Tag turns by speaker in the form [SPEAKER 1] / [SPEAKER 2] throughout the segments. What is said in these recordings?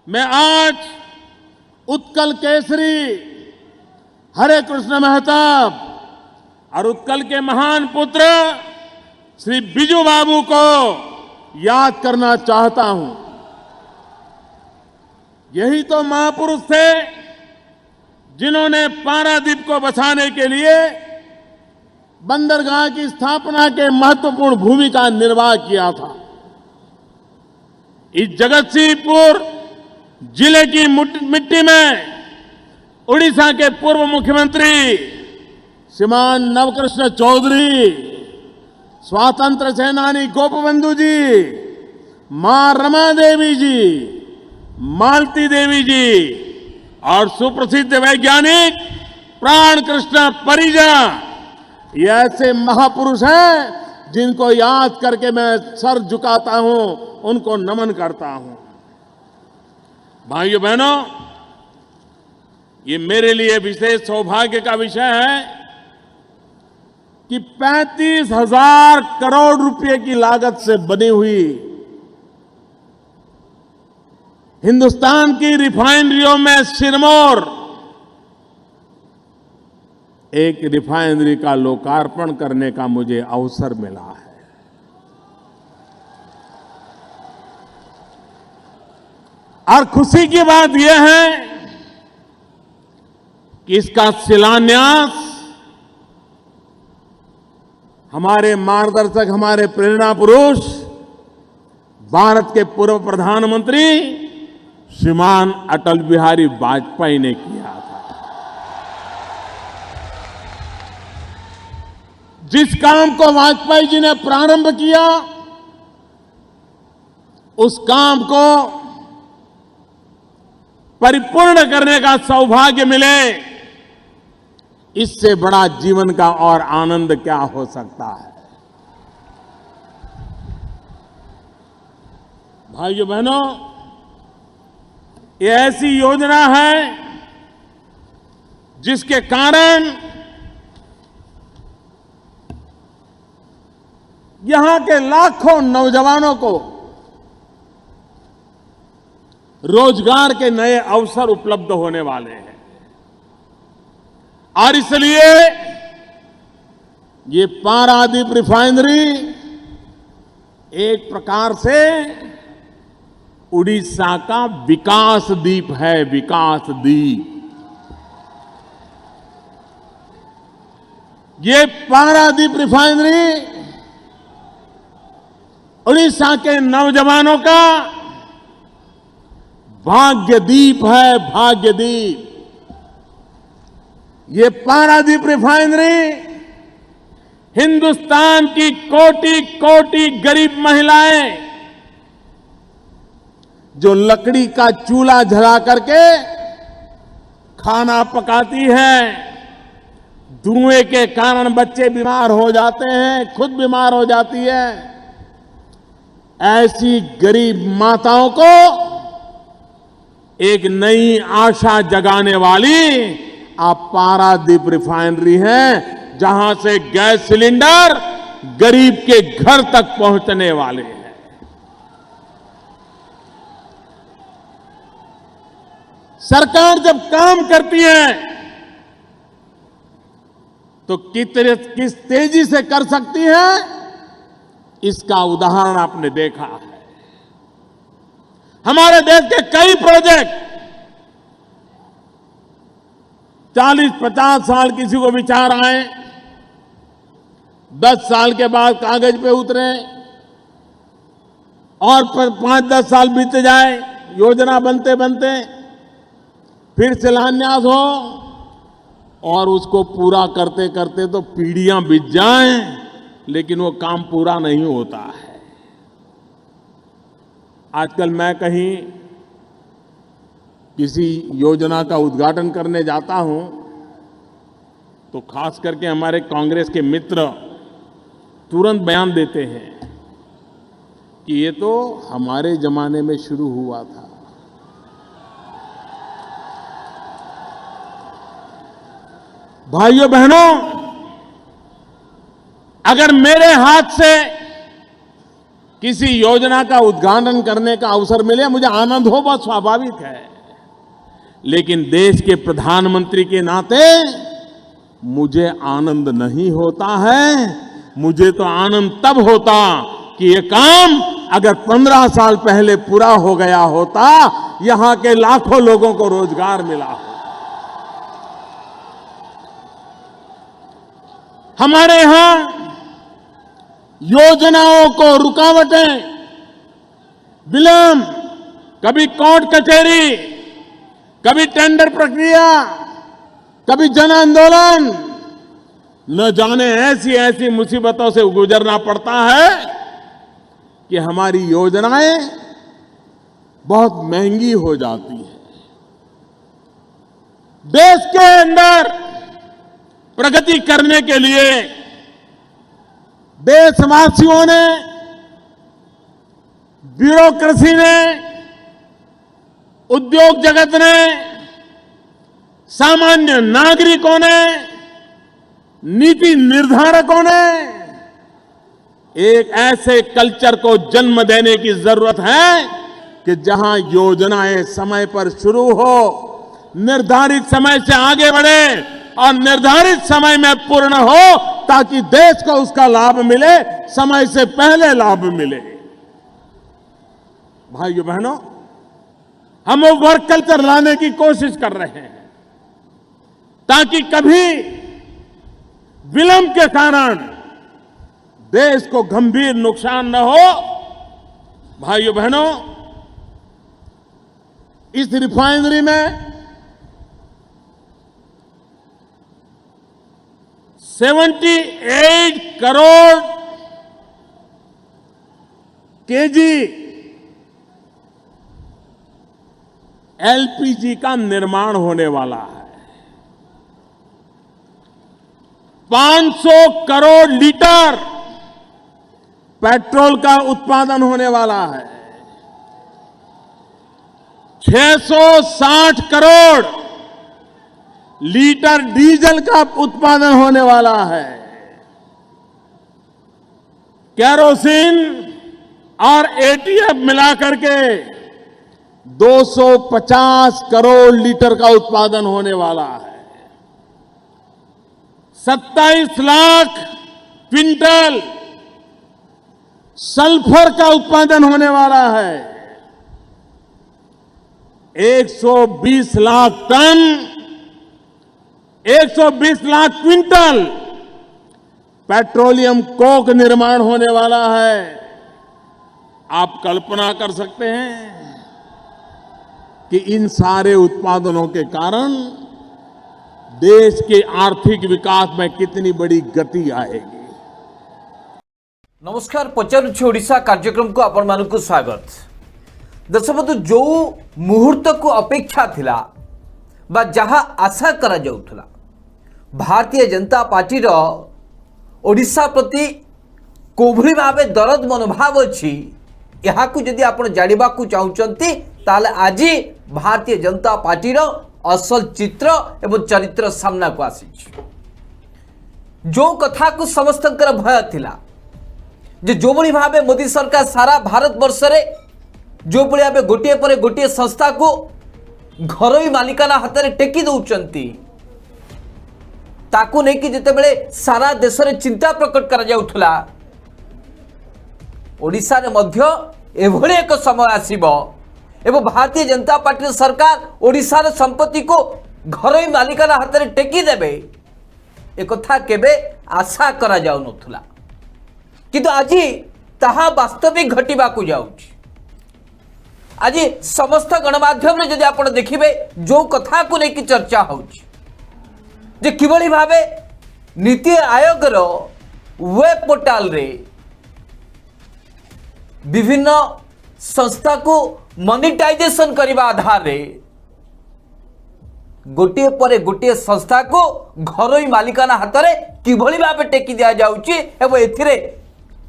[SPEAKER 1] मैं आज उत्कल केसरी हरे कृष्ण महताब और उत्कल के महान पुत्र श्री बिजू बाबू को याद करना चाहता हूं। यही तो महापुरुष थे जिन्होंने पारादीप को बचाने के लिए बंदरगाह की स्थापना के महत्वपूर्ण भूमिका निर्वाह किया था। इस जगतसिंहपुर जिले की मिट्टी में उड़ीसा के पूर्व मुख्यमंत्री श्रीमान नवकृष्ण चौधरी, स्वातंत्र सेनानी गोपबंधु जी, मां रमा देवी जी, मालती देवी जी और सुप्रसिद्ध वैज्ञानिक प्राण कृष्ण परिजा, ये ऐसे महापुरुष हैं जिनको याद करके मैं सर झुकाता हूं, उनको नमन करता हूं। भाइयों बहनों, ये मेरे लिए विशेष सौभाग्य का विषय है कि 35,000 करोड़ रुपए की लागत से बनी हुई हिंदुस्तान की रिफाइनरियों में सिरमौर एक रिफाइनरी का लोकार्पण करने का मुझे अवसर मिला है। और खुशी की बात यह है कि इसका शिलान्यास हमारे मार्गदर्शक, हमारे प्रेरणा पुरुष, भारत के पूर्व प्रधानमंत्री श्रीमान अटल बिहारी वाजपेयी ने किया था। जिस काम को वाजपेयी जी ने प्रारंभ किया, उस काम को परिपूर्ण करने का सौभाग्य मिले, इससे बड़ा जीवन का और आनंद क्या हो सकता है। भाइयों बहनों, ये ऐसी योजना है जिसके कारण यहां के लाखों नौजवानों को रोजगार के नए अवसर उपलब्ध होने वाले हैं। और इसलिए ये पारादीप रिफाइनरी एक प्रकार से उड़ीसा का विकास द्वीप है, विकास द्वीप। ये पारादीप रिफाइनरी उड़ीसा के नौजवानों का भाग्यदीप है, भाग्यदीप। ये पारादीप रिफाइनरी हिंदुस्तान की कोटि कोटि गरीब महिलाएं जो लकड़ी का चूल्हा जला करके खाना पकाती हैं, धुएं के कारण बच्चे बीमार हो जाते हैं, खुद बीमार हो जाती है, ऐसी गरीब माताओं को एक नई आशा जगाने वाली आप पारादीप रिफाइनरी है, जहां से गैस सिलेंडर गरीब के घर तक पहुंचने वाले हैं। सरकार जब काम करती है तो किस तेजी से कर सकती है, इसका उदाहरण आपने देखा है। हमारे देश के कई प्रोजेक्ट 40-50 साल किसी को विचार आए, 10 साल के बाद कागज पे उतरे और 5-10 साल बीत जाए, योजना बनते बनते फिर शिलान्यास हो और उसको पूरा करते करते तो पीढ़ियां बीत जाएं, लेकिन वो काम पूरा नहीं होता है। आजकल मैं कहीं किसी योजना का उद्घाटन करने जाता हूं तो खास करके हमारे कांग्रेस के मित्र तुरंत बयान देते हैं कि ये तो हमारे जमाने में शुरू हुआ था। भाइयों बहनों, अगर मेरे हाथ से किसी योजना का उद्घाटन करने का अवसर मिले, मुझे आनंद हो, बहुत स्वाभाविक है। लेकिन देश के प्रधानमंत्री के नाते मुझे आनंद नहीं होता है। मुझे तो आनंद तब होता कि ये काम अगर 15 साल पहले पूरा हो गया होता, यहां के लाखों लोगों को रोजगार मिला हो। हमारे यहां योजनाओं को रुकावटें, विलंब, कभी कोर्ट कचहरी, कभी टेंडर प्रक्रिया, कभी जन आंदोलन, न जाने ऐसी ऐसी मुसीबतों से गुजरना पड़ता है कि हमारी योजनाएं बहुत महंगी हो जाती हैं। देश के अंदर प्रगति करने के लिए देशवासियों ने, ब्यूरोक्रेसी ने, उद्योग जगत ने, सामान्य नागरिकों ने, नीति निर्धारकों ने एक ऐसे कल्चर को जन्म देने की जरूरत है कि जहां योजनाएं समय पर शुरू हो, निर्धारित समय से आगे बढ़े और निर्धारित समय में पूर्ण हो, ताकि देश को उसका लाभ मिले, समय से पहले लाभ मिले। भाइयों बहनों, हम वो वर्क कल्चर लाने की कोशिश कर रहे हैं ताकि कभी विलंब के कारण देश को गंभीर नुकसान न हो। भाइयों बहनों, इस रिफाइनरी में 78 करोड़ केजी एलपीजी का निर्माण होने वाला है। 500 करोड़ लीटर पेट्रोल का उत्पादन होने वाला है। 660 करोड़ लीटर डीजल का उत्पादन होने वाला है। केरोसिन और एटीएफ मिलाकर के 250 करोड़ लीटर का उत्पादन होने वाला है। 27 लाख क्विंटल सल्फर का उत्पादन होने वाला है। 120 lakh ton, 120 lakh quintal petroleum coke निर्माण होने वाला है। आप कल्पना कर सकते हैं कि इन सारे उत्पादनों के कारण देश के आर्थिक विकास में कितनी बड़ी गति आएगी।
[SPEAKER 2] नमस्कार, पचारुछि ओडिशा कार्यक्रम को आपण मानकु स्वागत। दर्शक बंधु, जो मुहूर्त को अपेक्षा थिला बा जहा आशा करा जाउथला, भारतीय जनता पार्टी रो ओडिशा प्रति कोभली भावे दरद मनोभाव अछि, यहाँ को यदि आप जानिबा को चाहते ताले आज भारतीय जनता पार्टी रो असल चित्र एवं चरित्र सामना को आसी। जो कथा को समस्त भय थिला जे जो बड़ी भावे मोदी सरकार सारा भारत वर्ष रे जो बड़ी भावे गोटे पर गोटे संस्था को घरोई मालिकाना हाथ में टेकी दौरान, ताकू नहीं कि जितेबले सारा देश में चिंता प्रकट करा जाउथला, ओडिशा रे मध्य एभली एक समय आसीबो एवं भारतीय जनता पार्टी सरकार ओडिशा रे संपत्ति को घरोई मालिकाना हाथ में टेकी देबे, एक कथा केबे आशा करा जाउ नथुला, किंतु आज ताहा वास्तविक घटिबा को जाउछि। आज समस्त गणमाध्यम रे जदि आपण देखिबे जो कथा को लेकिन चर्चा होउछि जे किभली भावे नीति आयोग रो वेब पोर्टल रे विभिन्न संस्था को मोनेटाइजेशन करने आधार रे गोटे पर गोटे संस्था को घरोई मालिकाना हाथ में किभली भावे टेकी दिया जाउछि एवं एथिरे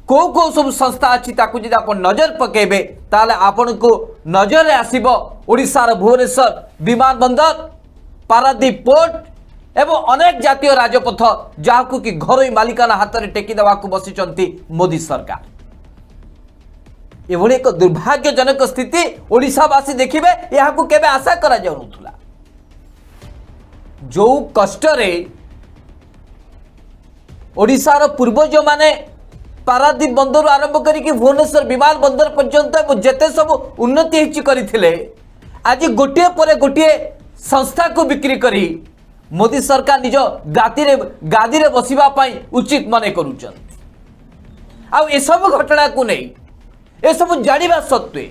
[SPEAKER 2] को को सब संस्था अच्छी ताकू जदि आप नजर पकेबे ताले आपन को नजर आसीबो ओडिशार भुवनेश्वर विमान बंदर, पारादीप पोर्ट एवं अनेक जातीय राजपथ जहां को कि घरोई मालिकाना हाथ में टेकी देवा को बसिचंती मोदी सरकार। एभली एक दुर्भाग्यजनक स्थिति ओडिशावासी देखिबे यह केबे आशा करा जाउनुथुला। जो कष्ट रे ओडिशार पूर्वज माने पारादीप बंदर आरंभ करिक भुवनेश्वर विमान बंदर पर्यंत जेते सब उन्नति हिची करथिले आज गोटे पर गोटे संस्था को बिक्री करी मोदी सरकार निज गादी रे बसिबा पई उचित माने करूछन। आ ए सब घटना को नहीं ए सब जानिबा सत्वे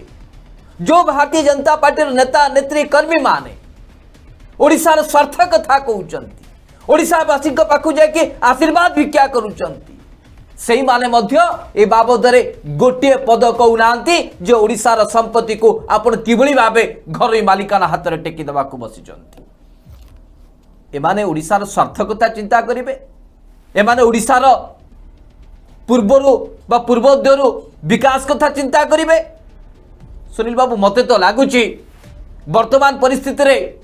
[SPEAKER 2] जो भारतीय जनता पार्टी नेता नेत्री कर्मी माने ओडिशार स्वार्थ कथा कहउचंती, ओडिशावासी पाखु जाके आशीर्वाद भिक्षा करूचंती, सेही माने मध्य ए बाबदरे गोटे पद कहउनांती जे ओडिशार संपत्ति को आपण किबळी भाबे घरोई मालिकाना हाथ रे टेकी देबा को बसिचंती। एमाने ओडिशार स्वार्थ कथा चिंता करिवे, एमाने ओडिशार पूर्वरु बा पूर्वोदयरु विकास कथा चिंता करिवे। सुनील बाबू मते तो लागुची वर्तमान परिस्थिति रे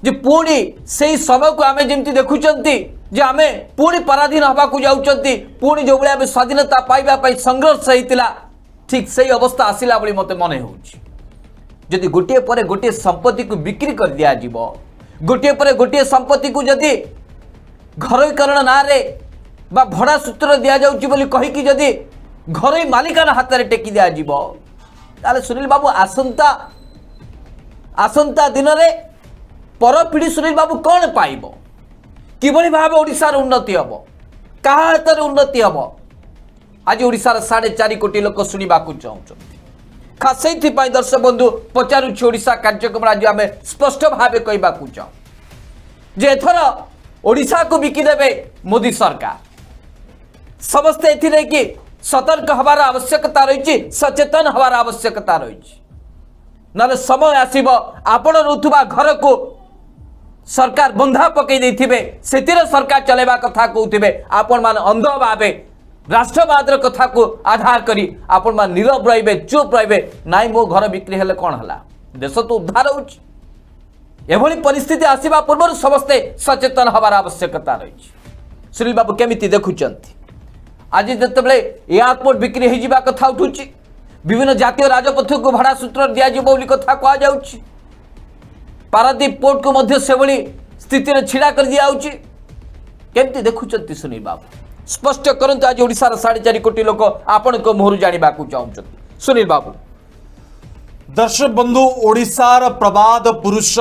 [SPEAKER 2] जे पुणी से समय को आमे जेमती देखुचंती जे आमे पुणी पराधीन हवा को जाउचंती, पुणी जो बळे आमे स्वाधीनता पाइबा पई संघर्ष हेतिला ठीक सही अवस्था आसिला बळी मते मने होउची। जदि गोटे पर गोटे संपत्ति को बिक्री कर दिया जीवो, गोटे पर गोटे संपत्ति को जदि घरोईकरण ना रे बा भड़ा सूत्र दिया जाउची बोली कहि कि जदि घरोई मालिकाना हाथ रे टेकी दिया जीवो ताले सुनील बाबू आसंता दिन रे पर पीढ़ी सुनील बाबू कौन पाइब, किभली भाव ओडिशार उन्नति हम, क्या हाथ में उन्नति हम आज ओडिशार 4.5 कोटी लोक शुणा चाहते। खास से दर्शक बंधु पचारुछि ओडिशा कार्यक्रम आज आम स्पष्ट भाव कहवा चाहूँ जे एथर ओडिशा को बिकिदेवे मोदी सरकार। समस्ते एथिरे कि सतर्क हबार आवश्यकता रही, सचेतन हबार आवश्यकता रही, ना समय आसीब आपण रुथुबा घर को सरकार बंधा पकई देथिबे सेतिरे सरकार चलेबा कथा कहउथिबे, आपण मान अंध भावे राष्ट्रवाद कथा को आधार करी आपण मान नीरव रहिबे, चुप रहिबे, नाई मो घर बिक्री हेले कोन हला, देश तो उद्धार होउछि। एभली परिस्थिति आसीबा पूर्व समस्ते सचेतन हबार आवश्यकता रही। सुनील बाबू केमिति देखुचंती आज जेतेबेले एयरपोर्ट बिक्री हो जावा कथा उठुछि, विभिन्न जातीय राजपथ को भाड़ा सूत्र दिया जिवो बोली कथा कहा जाउछि, पारादीप पोर्ट को मध्य से भली स्थिति रे छिड़ा कर दिया होउछि। केमिति देखुचंती सुनील बाबू स्पष्ट करंतु आज ओडिशार 4.5 कोटी लोक आपण को मोहरु जानिबा को चाहउछंती। सुनील बाबू
[SPEAKER 3] दर्शक बंधु ओडिशार प्रबाद पुरुष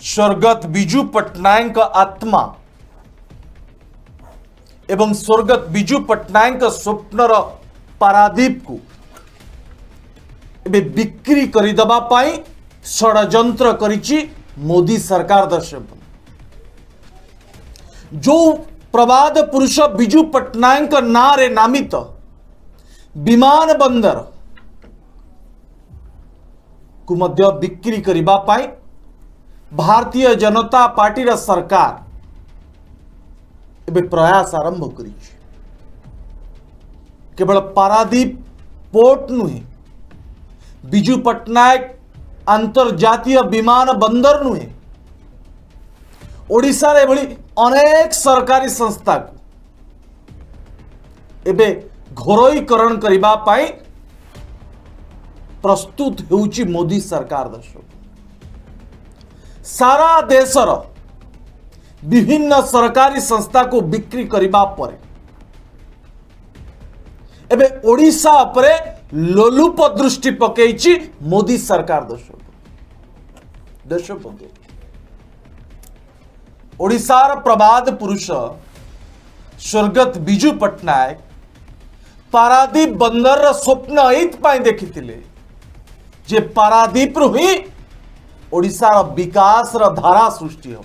[SPEAKER 3] स्वर्गत बिजू पट्टनायक आत्मा एवं स्वर्गत बिजू पट्टनायक स्वप्नर पारादीप को एबे बिक्री करिदबा पाई षड्यंत्र करिछि मोदी सरकार। दर्शक जो प्रबाद पुरुष बिजू पट्टनायक नारे नामित विमान बंदर को मध्य बिक्री करिबा पाई भारतीय जनता पार्टी रा सरकार एबे प्रयास आरंभ करिछि। केवल पारादीप पोर्ट नुहे, बिजू पट्टनायक अंतर्जातीय विमान बंदर नुहे, ओडिशा रे भली अनेक सरकारी संस्था को एबे घरोईकरण करिबा पाई प्रस्तुत हेउची मोदी सरकार। दर्शक सारा देशर विभिन्न सरकारी संस्था को बिक्री करिबा परे एबे ओडिशा उपरे लोलुप दृष्टि पकेइची मोदी सरकार। दर्शक बंधु ओडिशार प्रबाद पुरुष स्वर्गत बिजू पट्टनायक पारादीप बंदर स्वप्न एइथपाई देखिथिले जे पारादीप रु ही ओडिशार विकास धारा सृष्टि हम।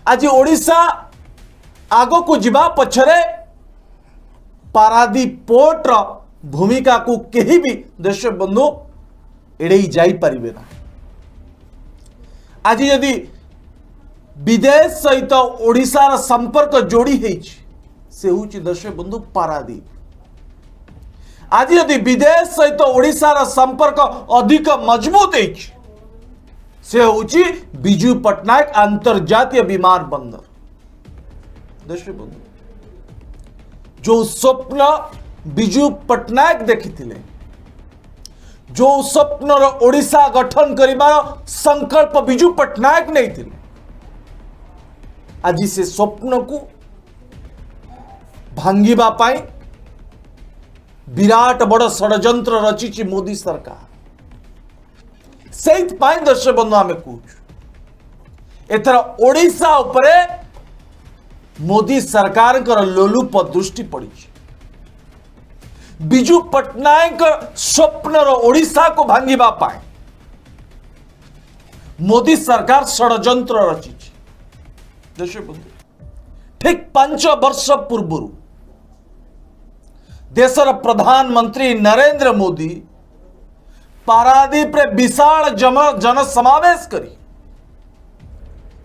[SPEAKER 3] आज ओडिशा आगो को जिबा पछरे पारादीप पोर्ट रो भूमिका को केही भी दर्शक बंधु एड़े जाई परिबे ना। आज यदि विदेश सहित ओडिशार संपर्क जोड़ी हेछि से होछि दर्शक बंधु पारादीप। आज यदि विदेश सहित ओडिशार संपर्क अधिक मजबूत हेछि से होछि बिजू पट्टनायक अंतर्जातीय विमान बंदर। दर्शक बंधु जो स्वप्न विजु पट्टनायक देखिथिले जो स्वप्नर ओडिशा गठन करिबार संकल्प विजु पट्टनायक नहीं थिले आज से स्वप्न को भांगिबा पाई विराट बड़ षड्यंत्र रचिछि मोदी सरकार सेइत पाई दर्शक बंधु आमे कहूँ एथर ओडिशा उपरे मोदी सरकार लोलुप दृष्टि पड़ी विजु पट्टनायक स्वप्नर ओडिशा को भांगिबा पाए मोदी सरकार षड्यंत्र रची दर्शक बंधु ठीक 5 वर्ष पूर्व देशर प्रधानमंत्री नरेंद्र मोदी पारादीप रे विशाल जन समावेश करी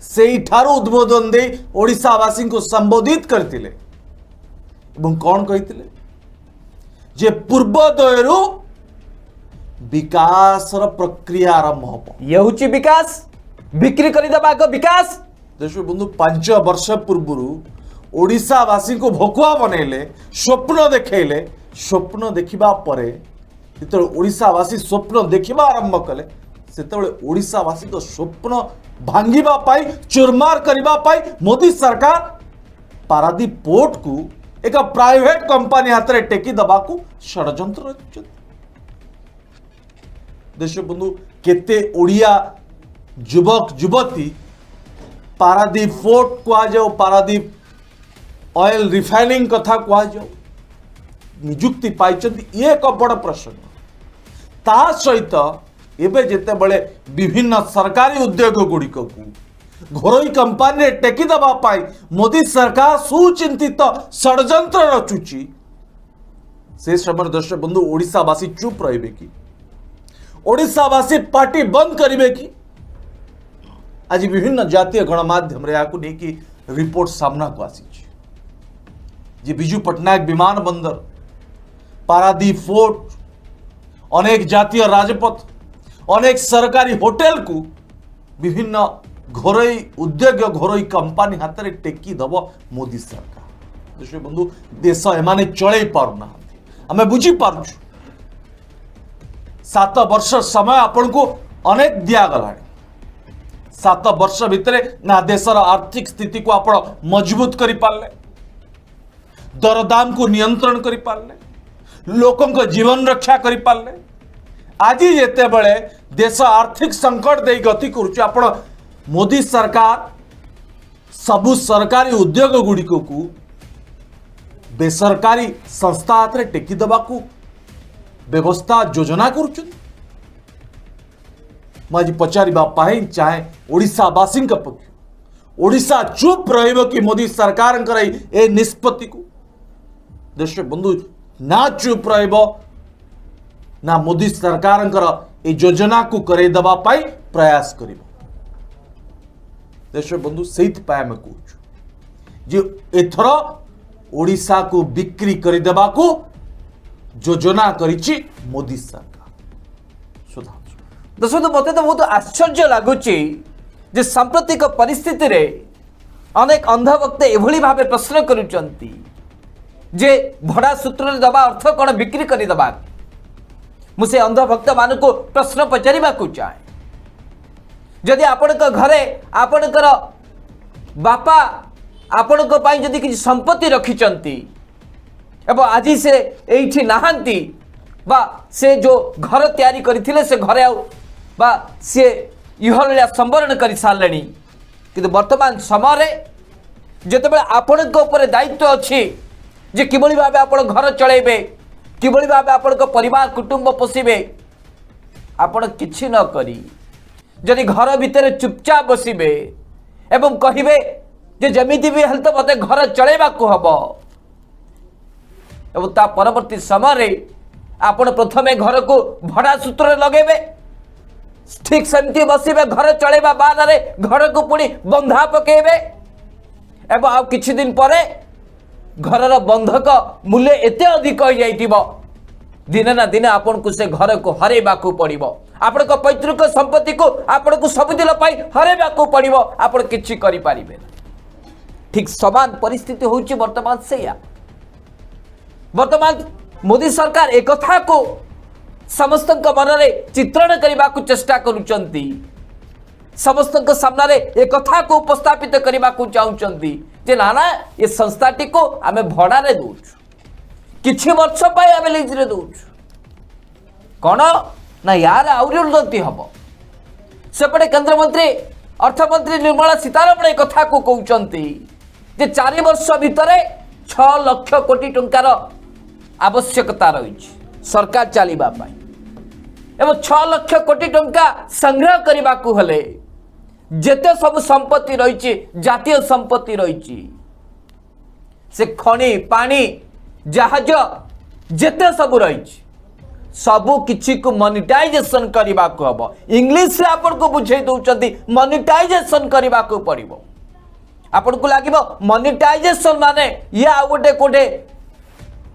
[SPEAKER 3] से उद्बोधन दे ओडिशावासी को संबोधित करथिले एवं कौन कहिथिले जे पूर्वोदयरु विकासर प्रक्रिया आरंभ हो
[SPEAKER 2] ये होची विकास बिक्री करी दबा को विकास
[SPEAKER 3] दर्शक बंधु 5 वर्ष पूर्व ओडिशावासी को भकुआ बनैले स्वप्न देखैले स्वप्न देखिबा परे जेते ओडिशावासी स्वप्न देखिबा आरंभ कले सेते ओडिशावासी को स्वप्न भांगिबा पाई चुरमार करिबा पाई मोदी सरकार पारादीप पोर्ट को एक प्राइवेट कंपनी हाथ में टेकी दबा को षड्यंत्र रचुछन देश बंधु केते ओडिया युवक युवती पारादीप पोर्ट कह जाओ पारादीप ऑयल रिफाइनिंग कथा कह जाओ निजुक्ति पाई ये एक बड़ प्रश्न ता सहित एवं जिते बड़े विभिन्न सरकारी उद्योग गुड़िक को घरोई कंपनी टेकी दबा पाई मोदी सरकार सुचिंतित षड्यंत्र रचुची से समय दर्शक बंधु ओडिशावासी चुप रहिबे कि ओडिशावासी पार्टी बंद करिबे कि आज विभिन्न जातीय गणमाध्यम रे आकु नहीं कि रिपोर्ट सामना को आसी जे विजु पट्टनायक विमान बंदर पारादीप फोर्ट अनेक जातीय राजपथ अनेक सरकारी होटेल को विभिन्न घरोई उद्योग घरोई कंपनी हाथ में टेकी दब मोदी सरकार दर्शक बंधु देश एमाने चले पारना आमे बुझी पारु 7 वर्ष समय आपण को अनेक दिया गला 7 वर्ष भितर ना देशर आर्थिक स्थिति को आप मजबूत करि पारले दरदाम को नियंत्रण करि पारले लोकों को जीवन रक्षा करि पारले आज जेते बळे देश आर्थिक संकट दे गति करुचे आपण मोदी सरकार सबु सरकारी उद्योग गुड़िक को बेसरकारी संस्था हाथ में टेकी दबा को व्यवस्था योजना करुछन मुझे पचारे चाहे ओडिशावासी पक्ष ओडिशा चुप रहिबो कि मोदी सरकार ए निष्पत्ति को दर्शक बंधु ना चुप रहिबो ना मोदी सरकार ए योजना को करे दबा पाई प्रयास करिबो दर्शक बंधु से आम कहूँ एथर ओडिशा को बिक्री करदेबा को योजना करिछि मोदी सरकार
[SPEAKER 2] दर्शक मत तो बहुत आश्चर्य लगुच सांप्रतिक परिस्थिति रे अनेक अंधभक्त एभली भावे प्रश्न करुचंती जे भड़ा सूत्र दबा अर्थ कौन बिक्री करदेबा मुझे अंधभक्त मान को प्रश्न पचारिबा को चाहे जदि आपणक घरे आपणकर बापा आपणक पाई जदि किसी संपत्ति रखिचंती एवं आज से एठी नाहांती बा से जो घर तैयारी करथिले से घरे आउ बा से इहलिया संवरण कर सारे किंतु वर्तमान समय जिते आपणक ऊपर दायित्व अच्छी जे किभली भाबे आपण घर चलेबे किभली भाबे आपण परिवार कुटुंब पोषिबे आपण किछि न करी जदि घर भितर चुपचाप बसबे एवं कहिबे जे जमिति भी हेल्थ मते घर चलेबा को हबो एवं ता परवर्ती समय आपण प्रथमे घर को भड़ा सूत्र लगेबे ठीक सेमती बसबे घर चलेबा बादरे घर को पुणी बंधा पकेबे एवं आ किछि दिन परे घरर बंधक मूल्य एते अधिक हो जाइतिबो दिने ना दिने आपन को से घर को हरेबा को पड़िबो आपण को पैतृक संपत्ति को आपण को सबुदिन पाई हरेबा को पड़िबो आपण किछि करि पारिबे ठीक समान परिस्थिति होउची वर्तमान सेया वर्तमान मोदी सरकार एक कथा को समस्त मन में चित्रण करने को चेष्टा करुचंती समस्त सामने एक कथा को उपस्थापित करने को चाहते जे ना ना ये संस्थाटी को आम भड़े दौर किछि वर्ष आम लीजरे दौर कौन ना यार आहरी उन्नति हम सेपटे केंद्रमंत्री अर्थमंत्री निर्मला सीतारमण एक कथा को कहते जे 4 वर्ष भितर 6 लाख कोटी टंकार आवश्यकता रही सरकार चलवा एवं 6 लाख कोटी टंका संग्रह करने को हेले जेते सब संपत्ति रही जातीय संपत्ति रही से खनि पानी जहाज जेते सब रही सबू किछि को मोनेटाइजेशन करने को हम इंग्लिश रे आपन को बुझे दउचंती मोनेटाइजेशन करने को पड़िबो आपन को लागिबो मोनेटाइजेशन माने या आ गोटे कोटे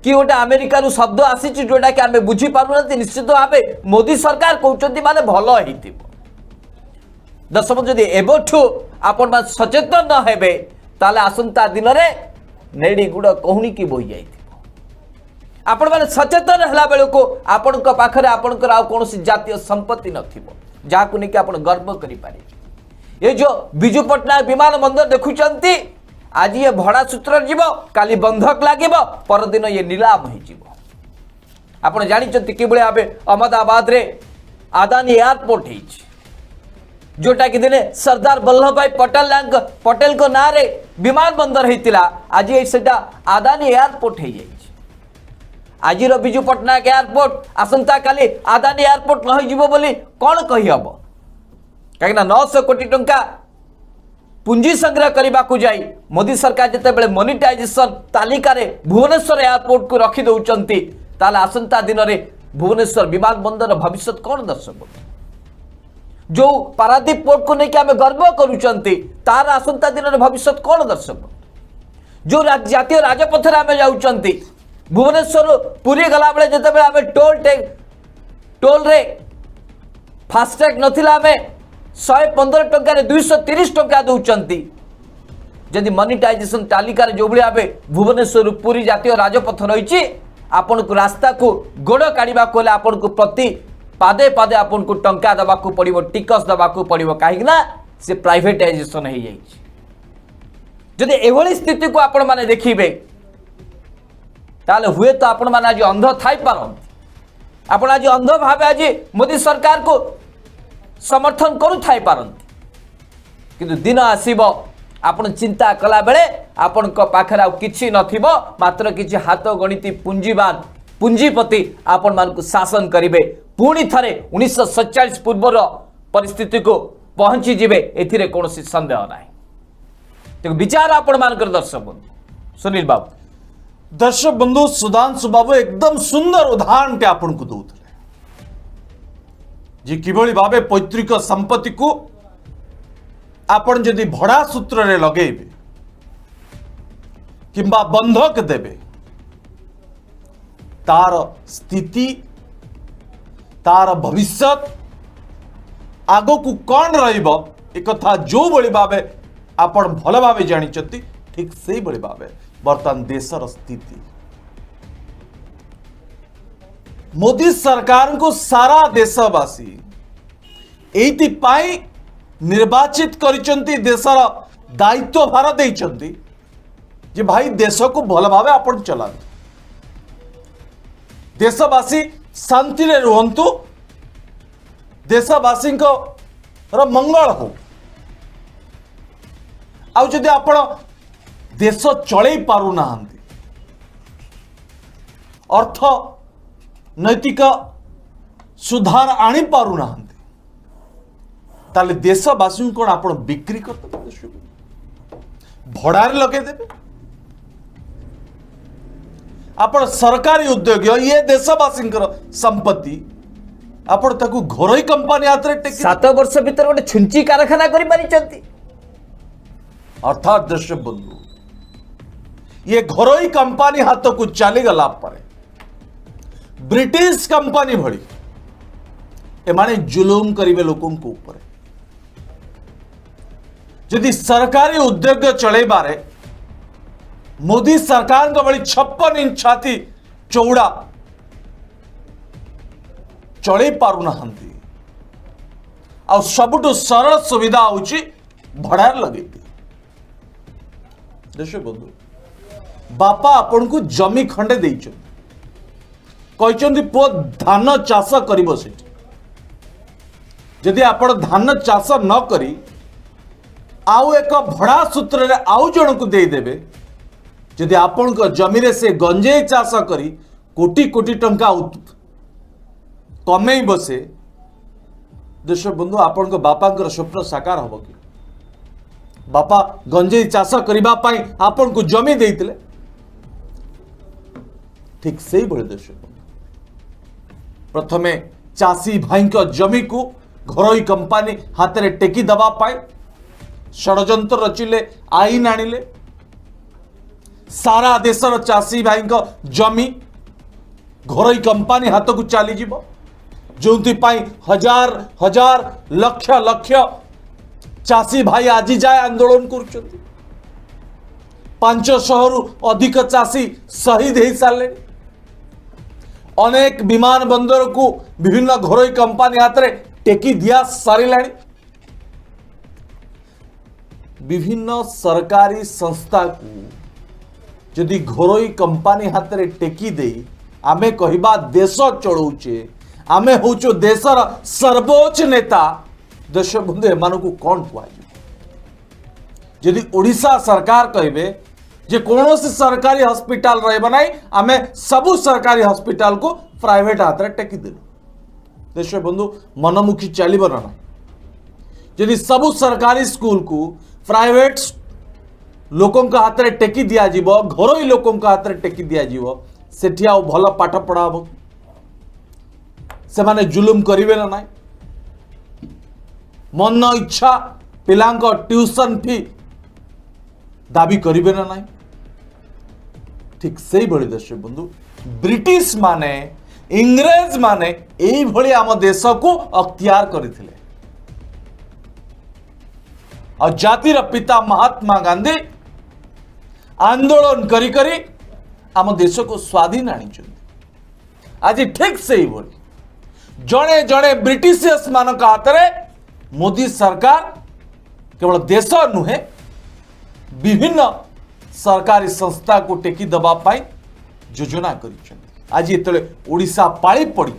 [SPEAKER 2] कि गोटे अमेरिका रु शब्द आसी जोटा कि आमे बुझी पारु निश्चित भावे मोदी सरकार कहउचंती माने भलो हेतिबो दर्शक जदि एबठू आपण मान सचेतन न हेबे ताले आसंता दिन रे नेडी गुड़ कहूनी की बोई जाई आपण माने सचेतन हला बेले को आपण को पाखरे आपण को आ कोनोसी जातीय संपत्ति नथिबो जाकु ने कि आपण गर्व करि पारे ये जो बिजू पटनायक विमान बंदर देखुचंती आज ये भड़ा सूत्र जीव काली बंधक लागिबो परदिन ये नीलाम हो जीवो आपण जानिचंती कि बळे आबे अहमदाबाद रे आदानी एयरपोर्ट हिच जोटा कि दिने सरदार वल्लभ भाई पटेल को ना रे विमान बंदर होता आज सेटा आदानी एयरपोर्ट हो जाए आज बिजू पटनायक एयरपोर्ट आसंता काली आदानी एयरपोर्ट न हो बोली कौन कही हम कहीं 900 कोटी टंका पुंजी संग्रह करने को जाई मोदी सरकार जिते बड़े मोनेटाइजेशन तालिका रे भुवनेश्वर एयरपोर्ट को रखी दौरान ताले आसंता दिन में भुवनेश्वर विमान बंदर भविष्य कौन दर्शक जो पारादीप पोर्ट को लेकिन आम गर्व करुचंती तार आसंता दिन में भविष्य कौन दर्शक जो जातीय राजपथ आम जाऊँच भुवनेश्वर पुरी गला बेले जिते आम टोल रे फास्टैग नथिला आम 115 टंका 230 टंका दौरान जदि मोनेटाइजेशन तालिका जो भाई आम भुवनेश्वर पुरी जातीय राजपथ रही आपण को रास्ता को गोड़ काढ़ा को आपण को प्रति पादे पादे आपन को टंका दबा को पड़िबो टिकस दबा को पड़िबो काहे ना से प्राइवेटाइजेशन हो जाई जदि एभली स्थिति को आपण माने देखिबे ताले हुए तो आपण माने आज अंध थाई पारंती आपण आज अंध भावे आज मोदी सरकार को समर्थन करू थाई पारंती किंतु दिन आसीबो आपण चिंता कला बेले आपण को पाखरे आ किछि नथिबो मात्र किछि हाथ गणिती पूंजीवान पूंजीपति आपण मान को शासन करिवे पुणी थे 1947 पूर्वर परिस्थिति को पहुंची जीवे एथिरे कोनोसी संदेह ना तो विचार आपण मानकर दर्शक बंधु सुनील बाबू
[SPEAKER 3] दर्शक बंधु सुधांशु बाबू एकदम सुंदर उदाहरण टे आपण को दउथले जे किभली भाबे पैतृक संपत्ति को आपण जदि भड़ा सूत्र रे लगेबे किंबा बंधक देबे तार स्थिति तार भविष्य आगो को कौन रहिबो एक कथा जो बड़ी भावे आपण भल भावे जानिचंती ठीक से बड़ी भावे वर्तमान देशर स्थिति मोदी सरकार को सारा देशवासी एति पाई निर्वाचित करिचंती देशर दायित्व भार देइचंती जे भाई देश को भल भावे आपण चलाନ୍ତୁ देशवासी शांति रे रुहंतु देशवासी मंगल हो आउ जदि आपण देश चलई पारु नाहंती अर्थ नैतिक सुधार आनी पारु नाहंती ताले देशवासी कौन आपण बिक्री करते भड़ार लगे देबे आपण सरकारी उद्योग ये देशवासी संपत्ति आपण ताकू घरोई कंपनी हाथ रे टेकी
[SPEAKER 2] 7 वर्ष भीतर गोटे छुंची कारखाना करि परिचंती
[SPEAKER 3] अर्थात दर्शक बंधु ये घरोई कंपनी हाथ को चली गला पर ब्रिटिश कंपनी भली एमाने जुलुम करिवे लोकों को ऊपर यदि सरकारी उद्योग चलेबारे मोदी सरकार का बड़ी 56 इंच छाती चौड़ा चलई पारु नाहंती आ सबुठु सरल सुविधा होची भड़ार लगे देश बंधु बापा आपन को जमी खंडे देइछन कहते पुओ धान चाष कर जदि आपण धान चाष न करी आउ एक भड़ा सूत्र रे आउ जन को देदेवे जदि आपण जमी रे से गंजेई चाष करी कोटी कोटी टंका कमे बसे देश बंधु आपण बापा स्वप्न साकार हम कि बापा गंजेई चाष करने आपण को जमी देते ठीक से ही देश प्रथमे चाषी भाई जमी को घरोई कंपानी हाथ में टेकी दवाई षड्यंत्र रचिले आईन आनिले सारा देशर चाषी भाई जमी घरोई कंपानी हाथ को चली जो हजार हजार लक्ष लक्ष चाषी भाई आज जाए आंदोलन कर 500 रु अधिक चाषी शहीद हो सारे अनेक विमान बंदर को विभिन्न घरोई कंपानी हाथ में टेकी दिया सारे विभिन्न सरकारी संस्था को जदि घरोई कंपानी हाथ में टेकी दे आमे कहिबा देश चलाऊचे आमे होचो देशर सर्वोच्च नेता देश बंधु एमान को कौन कह जदि ओडिशा सरकार कहे जे कौन सरकारी हॉस्पिटल रहा ना आमे सबु सरकारी हॉस्पिटल को प्राइवेट हाथ में टेकी देलु देश बंधु मनमुखी चलो ना जदि सबु सरकारी स्कूल को प्राइवेट लोकों हाथ में टेकी दिया घरोई लोकों हाथ में टेकी दिया सेठी आउ भल पाठ पढ़ा हम से माने जुलुम करेंगे ना ना मन इच्छा पिलांक ट्यूशन फी दाबी करेंगे ना ना ठीक से ही देश बंधु ब्रिटिश माने इंग्रेज माने यही भली आम देश को अख्तियार करते और जातिर पिता महात्मा गांधी आंदोलन करी करी आम देश को स्वाधीन आनी आज ठीक से ही भली जड़े जड़े ब्रिटिशियस मान हाथ में मोदी सरकार केवल देश नुहे विभिन्न सरकारी संस्था को टेकी दवाई योजना कर आज ये ओडिशा पाली पड़ी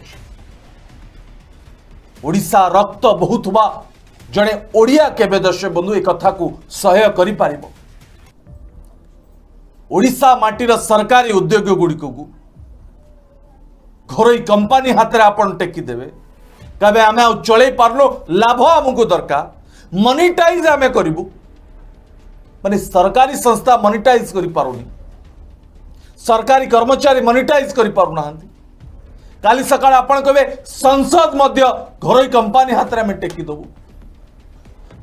[SPEAKER 3] ओडिशा रक्त बहुत हुआ जड़े ओडिया केबे दर्शक बंधु एक कथा को सह्य करि पारिबो ओडिशा माटीर सरकारी उद्योग गुड़िक को घरोई कंपानी हाथ में आपन टेकी देवे कहे आम चल पार्लो लाभ आमको दरकार मनिटाइज आम करूँ माने सरकारी संस्था मनिटाइज कर पारुनी सरकारी कर्मचारी मनिटाइज कर पारुना काली सकाळ आपण कहे संसद मध्य घरोई कंपानी हाथ में आम टेकी दबू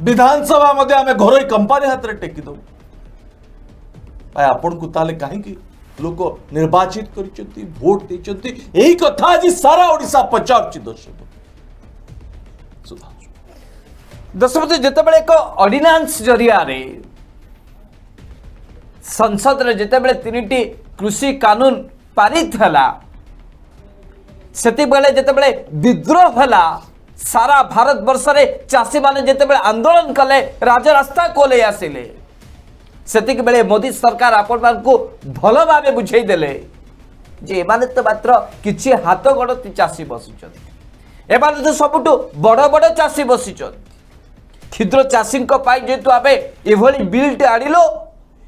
[SPEAKER 3] विधानसभा मध्य आम घरोई कंपानी हाथ में टेकी दबू आपण को ताले कहीं लोक निर्वाचित कर भोट देते यही कथा आज सारा ओडिशा पचार
[SPEAKER 2] दशपति जितेबाला एक ऑर्डिनेंस जरिया रे संसद रे जितेबाला 3टी कृषि कानून पारित हला सेति बेले जितेबाला विद्रोह हला सारा भारत वर्ष रे चाषी माने जितेबाला आंदोलन कले राजरास्ता को ले आसिले सेतिक बेले मोदी सरकार आपण मानकु भल भावे बुझाई देले जे एमाने तो मात्र किछि हाथ गणती चाषी बसिछन एमाने तो सबुठु बड़ बड़ चाषी बसिछन क्षुद्र चाषी जेतु आमे एभली बिल आनिलो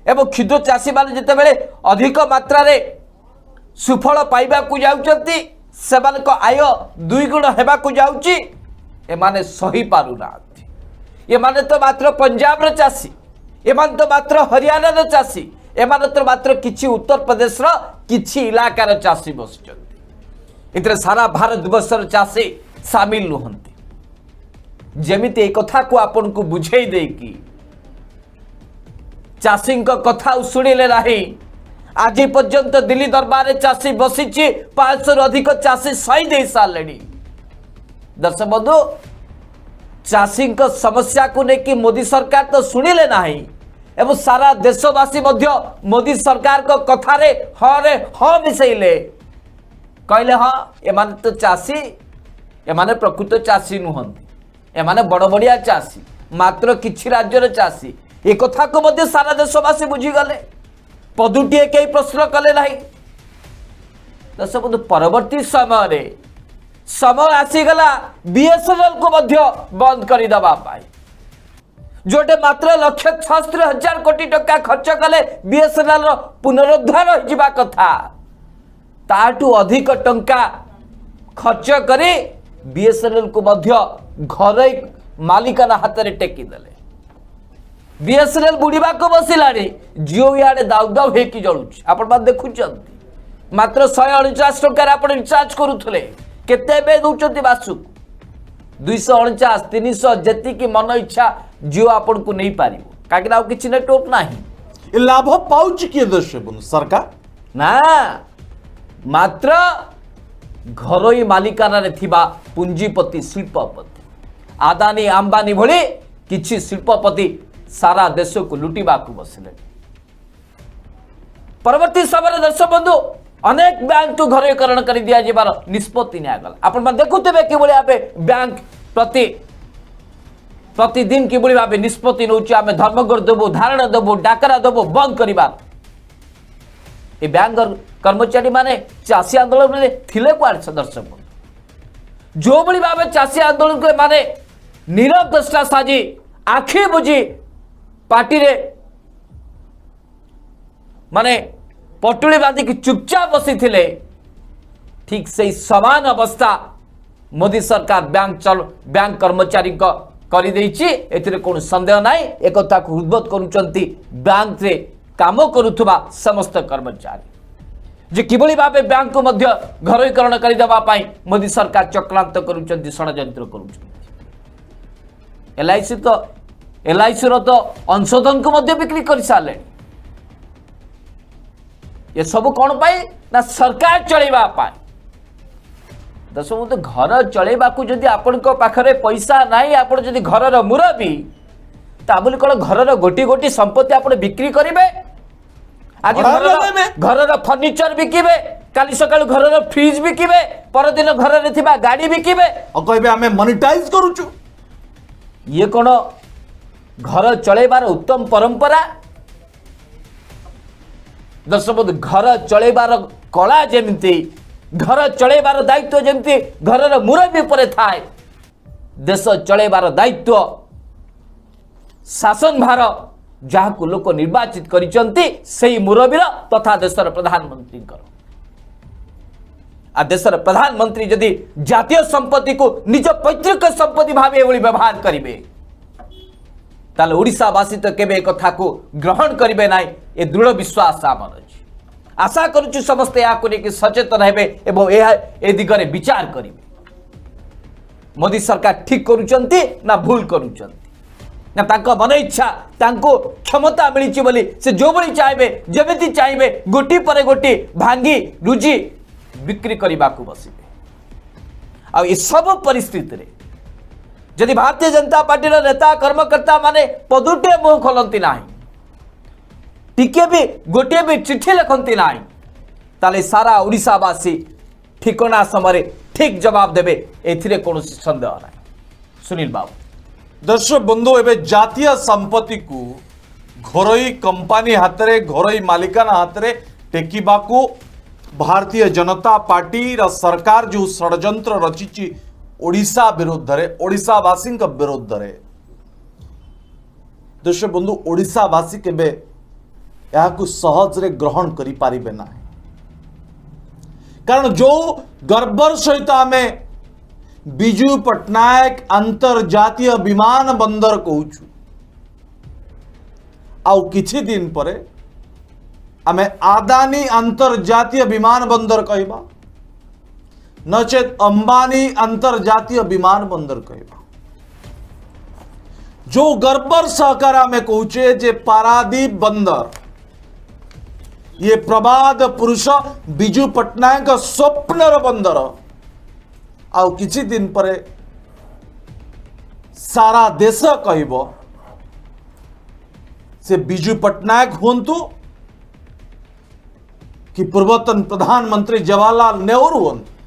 [SPEAKER 2] एवं क्षुद्र चाषी माने जिते बेले अधिक मात्रा रे सुफल पाइबा को जाउचंती सेमानक आय 2 गुण हेबा को जाउची एमाने सही पारुना एमाने तो मात्र पंजाब रो चाषी एमान तो मात्र हरियाणा रो चाषी एमान तो मात्र किछि उत्तर प्रदेश रो किछि इलाका रो चाषी बसचंती इतरे सारा भारत वर्ष रो चाषी शामिल नुहंती जेमिति एक कथा को आपन को बुझाई दे कि चाषी कथा शुणिले नहीं आज पर्यंत दिल्ली दरबार में चाषी बसी 500 रु अधिक चाषी शहीद हो सारे दर्शक बंधु चाषी समस्या को लेकिन मोदी सरकार तो शुणिले नहीं एवं सारा देशवासी मोदी सरकार को कथारे हाँ रे हाँ मिसैले कहले हाँ एमान तो चाषी एमाने प्रकृत चाषी नुहंती एमाने बड़ बड़िया चाषी मात्र किछि राज्यर चाषी ए कथा को मध्य सारा देशवासी बुझीगले पदुटीए कई प्रश्न कले नहीं दर्शक बंधु परवर्ती समय आसीगला बीएसएनएल को मध्य बंद कर दबा पाई जोटे मात्र 1,76,000 कोटी टका खर्च कले बीएसएनएल रो पुनरुद्धार होइजिबा कथा ताटू अधिक टंका खर्च करे बीएसएनएल को मध्य घर मालिकाना हाथ में टेकी देले बीएसएनएल बुड़ीबा को बसिलानी जियो इे दाउ दाउ होकी जलुच आपण देखुं मात्र 149 टंकार आपण रिचार्ज करुले केते दौरान बासुक 249 300 जी मन इच्छा जियो आपण को नहीं पार कहीं किसी नेटवर्क ना
[SPEAKER 3] लाभ पाउच किए दर्शक बंधु सरकार
[SPEAKER 2] ना मात्र घरोई मालिकाना रे थिबा पुंजीपति शिल्पपति आदानी अंबानी भली किछि शिल्पपति सारा देश को लुटिबा को बसिले परवर्ती समय दर्शक बंधु अनेक बैंक को घरोईकरण कर दिया जिबार निष्पत्ति नियागला आपण मन देखुथिबे कि बळे आबे बैंक प्रतिदिन कि बळे आबे निष्पत्ति नउची आमे धर्मघट देबो धारणा देबो डाकरा देबो बंद करिबा ए बैंक कर्मचारी माने चाषी आंदोलन में थिले क्वार दर्शक जो बड़ी भाव चाषी आंदोलन को माने नीरव दृष्टा साजी आखि बुझी पार्टी रे माने पटुली बांधिक चुपचाप बसी थिले ठीक से समान अवस्था मोदी सरकार बैंक कर्मचारी को करि देछि एथिरे कोन संदेह नाही एक कथा को उद्बोध करूचंती बैंक रे काम करुथुबा समस्त कर्मचारी जे किभली भाबे बैंक को मध्य घरोईकरण करि देबा पाई मोदी सरकार चक्रांत करूचंती षडयंत्र करूचंती एलआईसी रो तो अंशोधन को मध्य बिक्री कर साले ये सब कौन पाई ना सरकार चलेबा पाई दर्शक तो घर चलेबा को जदि आपण को पाखरे पैसा नाही आपण जदि घरर मुरबी ता बोली कोन घरर गोटी गोटी संपत्ति आपण बिक्री करिवे आज घरर फर्निचर बिकिबे काली सकाळ घरर फ्रिज बिकिबे पर दिन घर रे थिबा गाड़ी बिकिबे
[SPEAKER 3] और कहबे हमें मोनेटाइज करूछु
[SPEAKER 2] ये कोन घर चलेबार उत्तम परंपरा दर्शक घर चलेबार कला जेमिति घर चलेबार दायित्व जेमिति घरर मुरबी परे थाए देश चलेबार दायित्व शासन भार जहाँ को लोक निर्वाचित करिसंती सेही मुरबीर तथा देशर प्रधानमंत्री आ देशर प्रधानमंत्री जदि जातीय संपत्ति को निज पैतृक संपत्ति भावे एवं व्यवहार करिवे ताले ओडिशावासी तो केबे कथा को ग्रहण करिवे नाही ए दृढ़ विश्वास आमर अछि आशा करूछु समस्त या को लेके सचेतन हेबे एवं ए दिगरे विचार करिवे मोदी सरकार ठीक करूचंती ना भूल करूचंती ना तांको मन इच्छा तांको क्षमता मिली बोली से जो बड़ी चाहे जमिति चाहे गोटी पर गोटी भांगी रुजी बिक्री करने को बसिबे आ ये सब परिस्थिति रे यदि भारतीय जनता पार्टी नेता कर्मकर्ता माने पदुटे मुह खोलती ना टिके भी गोटे भी चिठी लिखती ना ताले सारा ओडिशावासी ठिकना समय ठीक जवाब देवे एथिरे कौन संदेह ना सुनील बाबू
[SPEAKER 3] दर्शक बंधु एवं जातीय संपत्ति को घरोई कंपानी हाथ में घरोई मालिकाना हाथ में टेकिबा को भारतीय जनता पार्टी सरकार जो षड्यंत्र रचिची ओडिशा विरोध रे ओडिशावासी विरोध रे दर्शक बंधु ओडिशावासी केबे याकु सहज रे ग्रहण करि पारिबे ना कारण जो गर्वर सहित आमे बिजू पट्टनायक अंतर्जातीय विमान बंदर कहूछु आउ किछि दिन परे आमे आदानी अंतर्जातीय विमान बंदर कहबा नचेत अंबानी अंतर्जातीय विमान बंदर कहबा जो गर्वर सहकार आमे कहूचे जे पारादीप बंदर ये प्रबाद पुरुष बिजू पट्टनायक स्वप्नर बंदर आउ किछि दिन परे सारा देश कहबो से बिजू पट्टनायक हुंतु कि पूर्वतन प्रधानमंत्री जवाहरलाल नेहरू हुंतु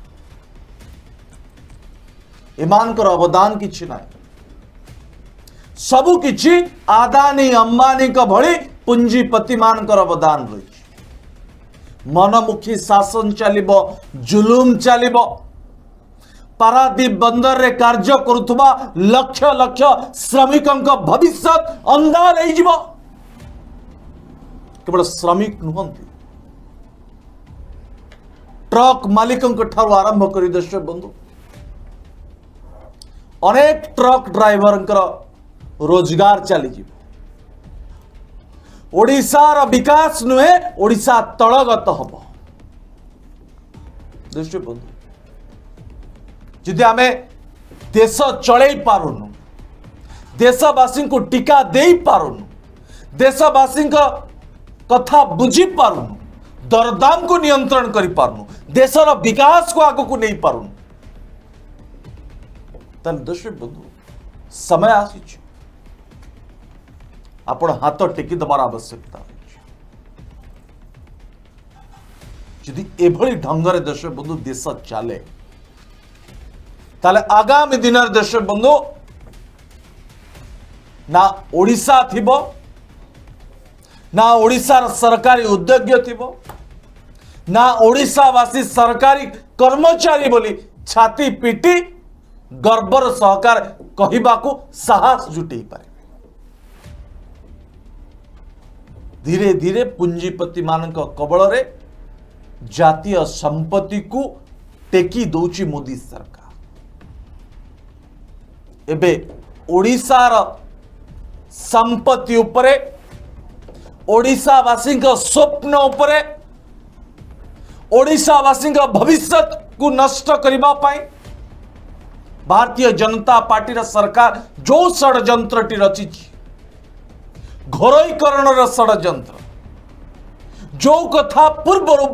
[SPEAKER 3] एमानकर अवदान किछि नाही सबु किछि आदानी अंबानी का भली पुंजीपति मानकर अवदान रही मनमुखी शासन चलिबो जुलुम चलिबो पारादीप बंदर रे कार्य करुथुबा लक्ष लक्ष श्रमिकों भविष्य अंधार हो जिवो केवल श्रमिक नुहंती ट्रक मालिकों ठारू आरंभ करी दर्शक बंधु अनेक ट्रक ड्राइवर रोजगार चली ओडिशार विकास नुहे ओडिशा तलगत हम दर्शक बंधु जदि आमे देश चलई पारुनु देशवासी को टीका दे पारुनु देशवासी कथा बुझी पारुनु दरदाम को नियंत्रण करि पारुनु देशर विकास को आगु को नहीं पारुनु तन दर्शक बंधु समय आसी आपण हाथ टेकी दबार आवश्यकता यदि एभली ढंगरे दर्शक बंधु देश चले ताले आगामी दिन दर्शक बंधु ना ओडिशा थिबो ना ओडिशार सरकारी उद्योग थिबो ना ओडिशावासी सरकारी कर्मचारी बोली छाती पिटी गर्वर सहकार कहबाकू साहस जुटे पारे धीरे धीरे पुंजीपति मान कबल रे जातीय संपत्ति को टेकी दौची मोदी सरकार एबे ओडिशार संपत्ति उपरे ओडिशावासी स्वप्न उपरे ओडिशावासी भविष्य को नष्ट करिबा पाई भारतीय जनता पार्टी सरकार जो षड्यंत्रटी रची घरोईकरण षड्यंत्र जो कथा पूर्व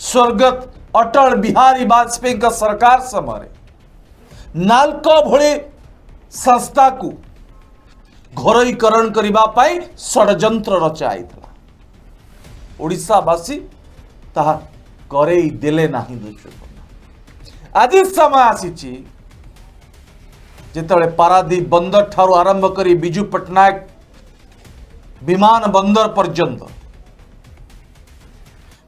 [SPEAKER 3] स्वर्गत अटल बिहारी वाजपेयी का सरकार समय नाल्को भली संस्था को घरोईकरण करिबा पाई षड्यंत्र रचाई ओडिशावासी ताहा करई देले नाही आज समय आसी जिते पारादीप बंदर ठारू आरंभ करी बिजू पट्टनायक विमान बंदर पर्यंत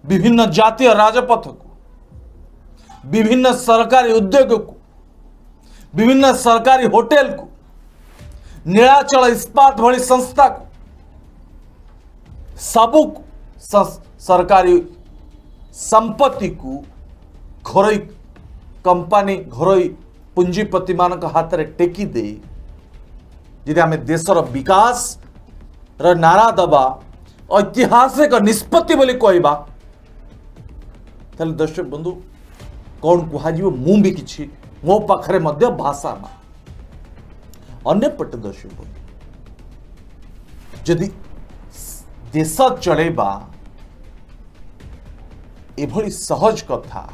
[SPEAKER 3] विभिन्न जातीय राजपथ को विभिन्न सरकारी उद्योग को विभिन्न सरकारी होटेल को नीलाचल इस्पात भली संस्था को सबु सरकारी संपत्ति को घरोई कंपनी घरोई पुंजीपति मान हाथ में टेकी दे यदि आम देशर विकास र नारा दबा ऐतिहासिक निष्पत्ति बोली कहबा ताले दर्शक बंधु कौन कह मु भी किछि मो पाखरे मध्य भाषा ना अन्यपटे दर्शक बंधु जदि देश चलेबा एभली सहज कथा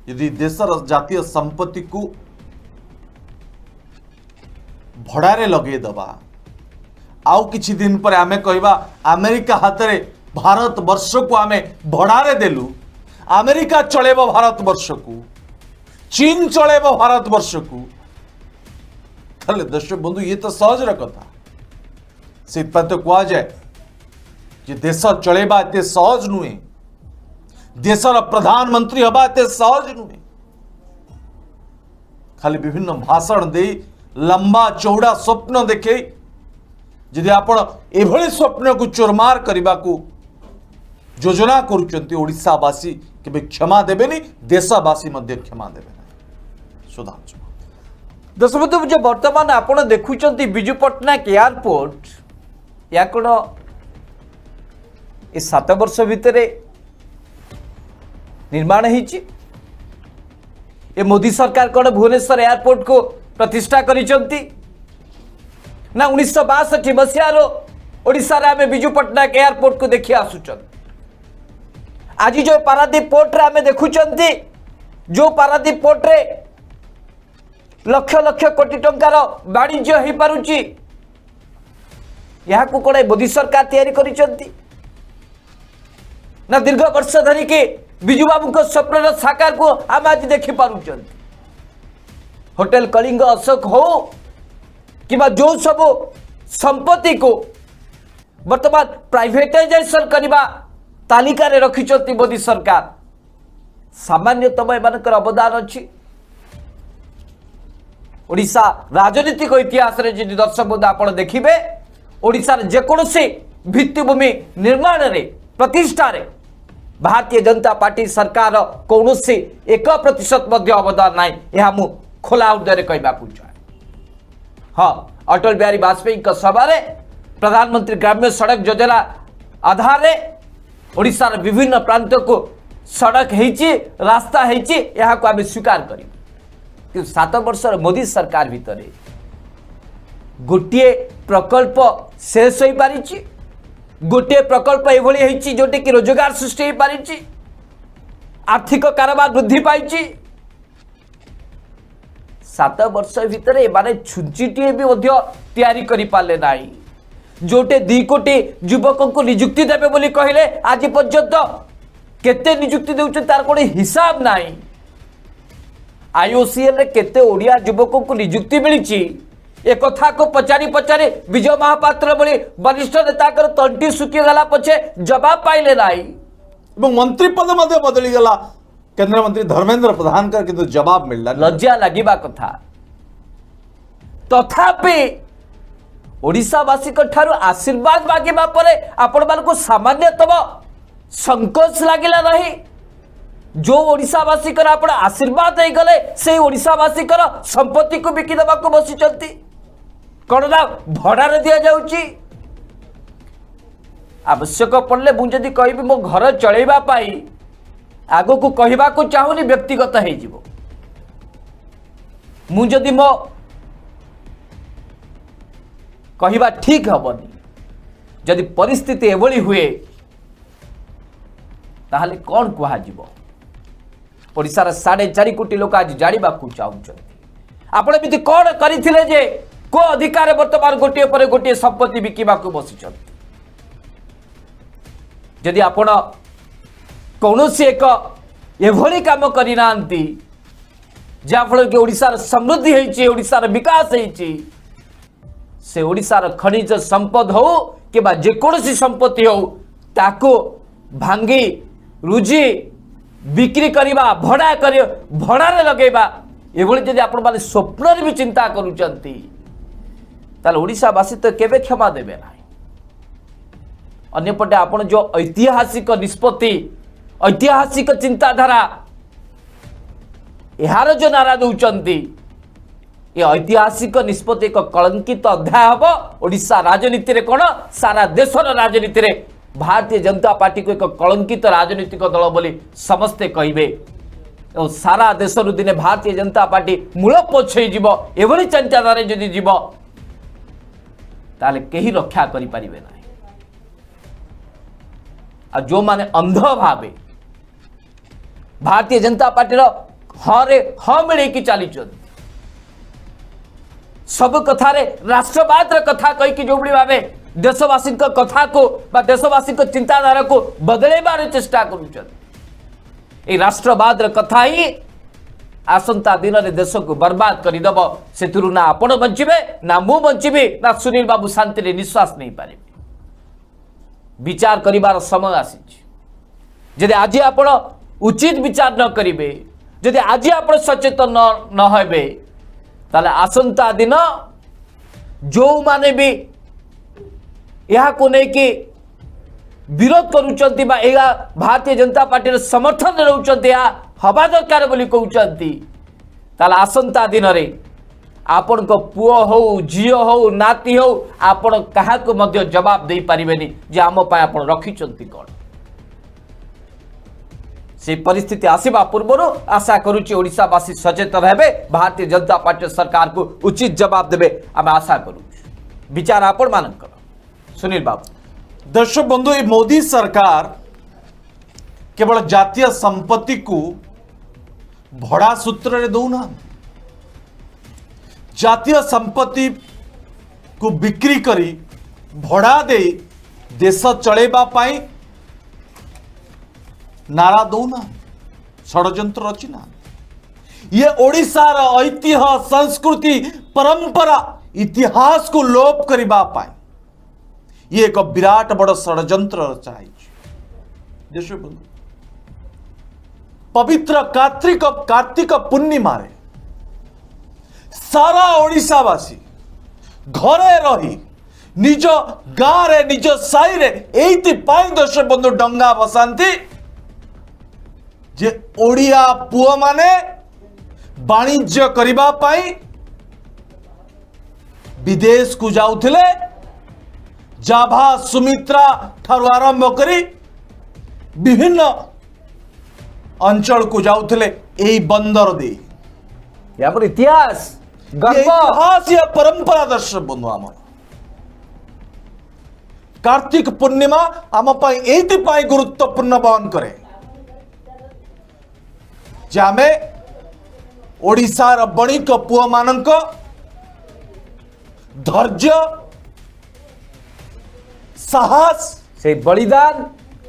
[SPEAKER 3] यदि देशर जातीय संपत्ति को भड़ारे लगे दबा आउ किछि दिन पर आमे कहबा अमेरिका हाथ रे भारत वर्ष को आमे भड़ारे देलु अमेरिका चलेबो भारत वर्ष को चीन चलेबो भारत वर्ष को ताले दर्शक बंधु ये तो सहज कथा से तो कह जाए कि देश चलेबा एते सहज नुहे देशर प्रधानमंत्री हवा एते सहज नुहे खाली विभिन्न भाषण दे लंबा चौड़ा स्वप्न देखे यदि आपण एभली स्वप्न को चोरमार करने को योजना करुचंती ओडिशावासी केबे क्षमा देबेनी देशवासी मध्य क्षमा देबे सुधांशु
[SPEAKER 2] दशबंधु जो वर्तमान आपण देखुचंती बिजू पट्टनायक एयरपोर्ट या कोन ए 7 वर्ष भितर निर्माण होईची ए मोदी सरकार कोन भुवनेश्वर एयरपोर्ट को प्रतिष्ठा करिचंती ना 1962 मसीहार ओडिशा रे आमे बिजू पट्टनायक एयरपोर्ट को देखि आसुचन आज जो पारादीप पोर्ट रे आमे देखुचंती जो पारादीप पोर्ट रे लक्ष लक्ष कोटी टंकार वाणिज्य हो पारुची यहाँ को कोड़े मोदी सरकार तैयारी करिचंती ना दीर्घ वर्ष धरिकी बिजू बाबू को स्वप्न साकार को आम आज देखी पारुचंती होटेल कलिंग अशोक हो कि जो सब संपत्ति को वर्तमान प्राइवेटाइजेशन करने तालिका रे रखिछंती मोदी सरकार सामान्यतम एमानकर अवदान अच्छी ओडिशा राजनीतिक इतिहास रे जदि दर्शक बंधु आपण देखिबे ओडिशा रे जेकोसी भित्तिभूमि निर्माण रे प्रतिष्ठा रे भारतीय जनता पार्टी सरकार कौनसी 1% मध्य अवदान नाई यह मु खोला हृदय कहवा चाहे। हाँ, अटल बिहारी वाजपेयी सभा प्रधानमंत्री ग्राम्य सड़क योजना आधार ओडिशा रे विभिन्न प्रांत को सड़क होती रास्ता होती आम स्वीकार कर 7 वर्ष मोदी सरकार भितर गोटे प्रकल्प शेष हो पारी गोटे प्रकल्प एभली जोटे कि रोजगार सृष्टि हो पारी आर्थिक कारोबार वृद्धि पाई 7 वर्ष भितर एमाने छुंचीटे भी तैयारी करि पाले नाही जोटे 2 कोटी युवकों को नियुक्ति देवे बोली कहले आज पर्यंत केते नियुक्ति देउछ तार कोन हिसाब नाही। आईओसीएल रे केते ओडिया युवकों को नियुक्ति मिली एक कथा को पचारि पचारि विजय महापात्र बोली वरिष्ठ नेता तंटी सुखी गला पछे जवाब पाइले नाही
[SPEAKER 3] एवं मंत्री पद मध्य बदली गला केंद्र मंत्री धर्मेंद्र प्रधान का किंतु जवाब मिलला
[SPEAKER 2] लज्जा लगिबा कथा तथापि ओडिशावासी ठारू आशीर्वाद मागिबा परे आपण मानको सामान्यतम संकोच लागिला नहीं जो ओडिशावासी आपण आशीर्वाद हो गले से ओडिशावासी संपत्ति को बिकी देवा को बसी कौन ना भड़ारे दि जाउची आवश्यक पड़े मुझे कहि मो घर चलैबा पाई आगो को कहबा को चाहूनी व्यक्तिगत हो मुझे मो कहवा ठीक हेनी जदि परिस्थिति एभली हुए ताहले कौन कहुब ओडिशार 4.5 कोटी लोक आज जाना चाहते आपण एमती कौन करथिले जे को अधिकार वर्तमान गोटे पर गोटे संपत्ति बिकिबा को बसी जदि आपण कौनसी एक एभली काम करना जहाँफल कि ओडिशार समृद्धि होइछि ओडिशार विकास होइछि से ओडिशार खनिज संपद हो कि जेकोसी संपत्ति हो ताको भांगी रुजी बिक्री करवा भड़ा कर भड़ारे लगेबा एभली जदि आपण माने स्वप्न भी चिंता करूचंती ताले ओडिशावासी तो केबे क्षमा देबे ना। अन्यपटे आपण जो ऐतिहासिक निष्पत्ति ऐतिहासिक चिंताधारा यार जो नारा दौरान ये ऐतिहासिक निष्पत्ति एक कलंकित अध्याय हम ओडिशा राजनीति रे कौन सारा देशर राजनीति रे भारतीय जनता पार्टी को एक कलंकित राजनीतिक दल बोली समस्ते कहे और सारा देशर दिने भारतीय जनता पार्टी मूल पछई जीव एभली चिंताधारा जदि जीव ताले केही रक्षा करि परिबे ना। आ जो माने अंध भावे भारतीय जनता पार्टी हरे मिले कि चली सब कथा राष्ट्रवाद कथा कहीकि जो भाव देशवासी कथा को देशवासी चिंताधारा को बदलेबार चेष्टा कर राष्ट्रवाद कथा ही आसंता दिन में देश को बर्बाद करदेव से ना आपण बंचे ना मु बंची ना सुनील बाबू शांति निश्वास नहीं पारे विचार करिवार समय आसी जदि आज आपण उचित विचार न करिवे जदि आज आप सचेतन न हेबे ताले आसंता दिन जो माने भी यह को लेकिन विरोध करुचंती बा एगा भारतीय जनता पार्टी समर्थन रहउचंती हवा दरकार बोली कहउचंती ताले आसंता दिन रे आपण को पुओ हो झियो हो नाती हो आपण कहा को मध्य जवाब दे पारिबेनी जे आम पाए आपण रखिचंती कोन से परिस्थिति आसवा पूर्व आशा करुच्ची ओडिशावासी सचेतन हेबे भारतीय जनता पार्टी सरकार को उचित जवाब देबे आम आशा करू विचार आपण मानकर सुनील बाबू।
[SPEAKER 3] दर्शक बंधु ये मोदी सरकार केवल जातीय संपत्ति को भड़ा सूत्र रे दौना जातीय संपत्ति को बिक्री करी भड़ा दे देश चलेबा पाई नारा दौना षड्यंत्र रचना ये ओडिशार ऐतिह्य संस्कृति परंपरा इतिहास को लोप करबा पाई ये एक विराट बड़ षड्यंत्र रचा देश बंधु पवित्र कार्तिक पूर्णिमा रे सारा ओडिशावासी घरे रही निज गाँव रे निज साई रे एइति पाई देश बंधु डंगा बसांती जे ओडिया पुआ माने वाणिज्य करिबा पाई विदेश को जाउथिले जाभा सुमित्रा ठारू आरंभ करी विभिन्न अंचल को जाउथिले एई बंदर दे
[SPEAKER 2] यहाँ पर इतिहास गर्व
[SPEAKER 3] इतिहास या परंपरा दर्शक बंधु आमर कार्तिक पूर्णिमा आम पाई एइति पाई गुरुत्वपूर्ण बहन करे जे आमे ओडिशार बणिक पुआ मानक धैर्य साहस
[SPEAKER 2] से बलिदान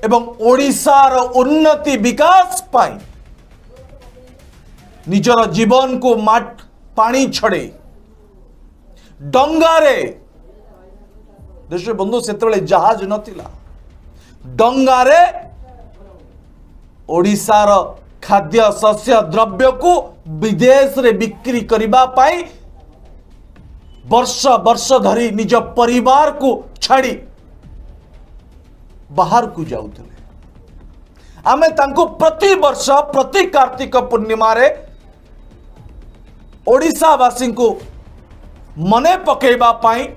[SPEAKER 3] एवं ओडिशार उन्नति विकास पाई निजर जीवन को पानी छड़े डंगारे देश बंधु से जहाज नथिला डंगारे ओडिशार खाद्य शस्य द्रव्य को विदेश रे बिक्री करिबा पाई वर्ष वर्ष धरी निज परिवार को छाड़ी बाहर को जाउथले आमे तांको प्रति वर्ष प्रति कार्तिक पूर्णिमा रे ओडिशा वासी को मने पकेबा पाई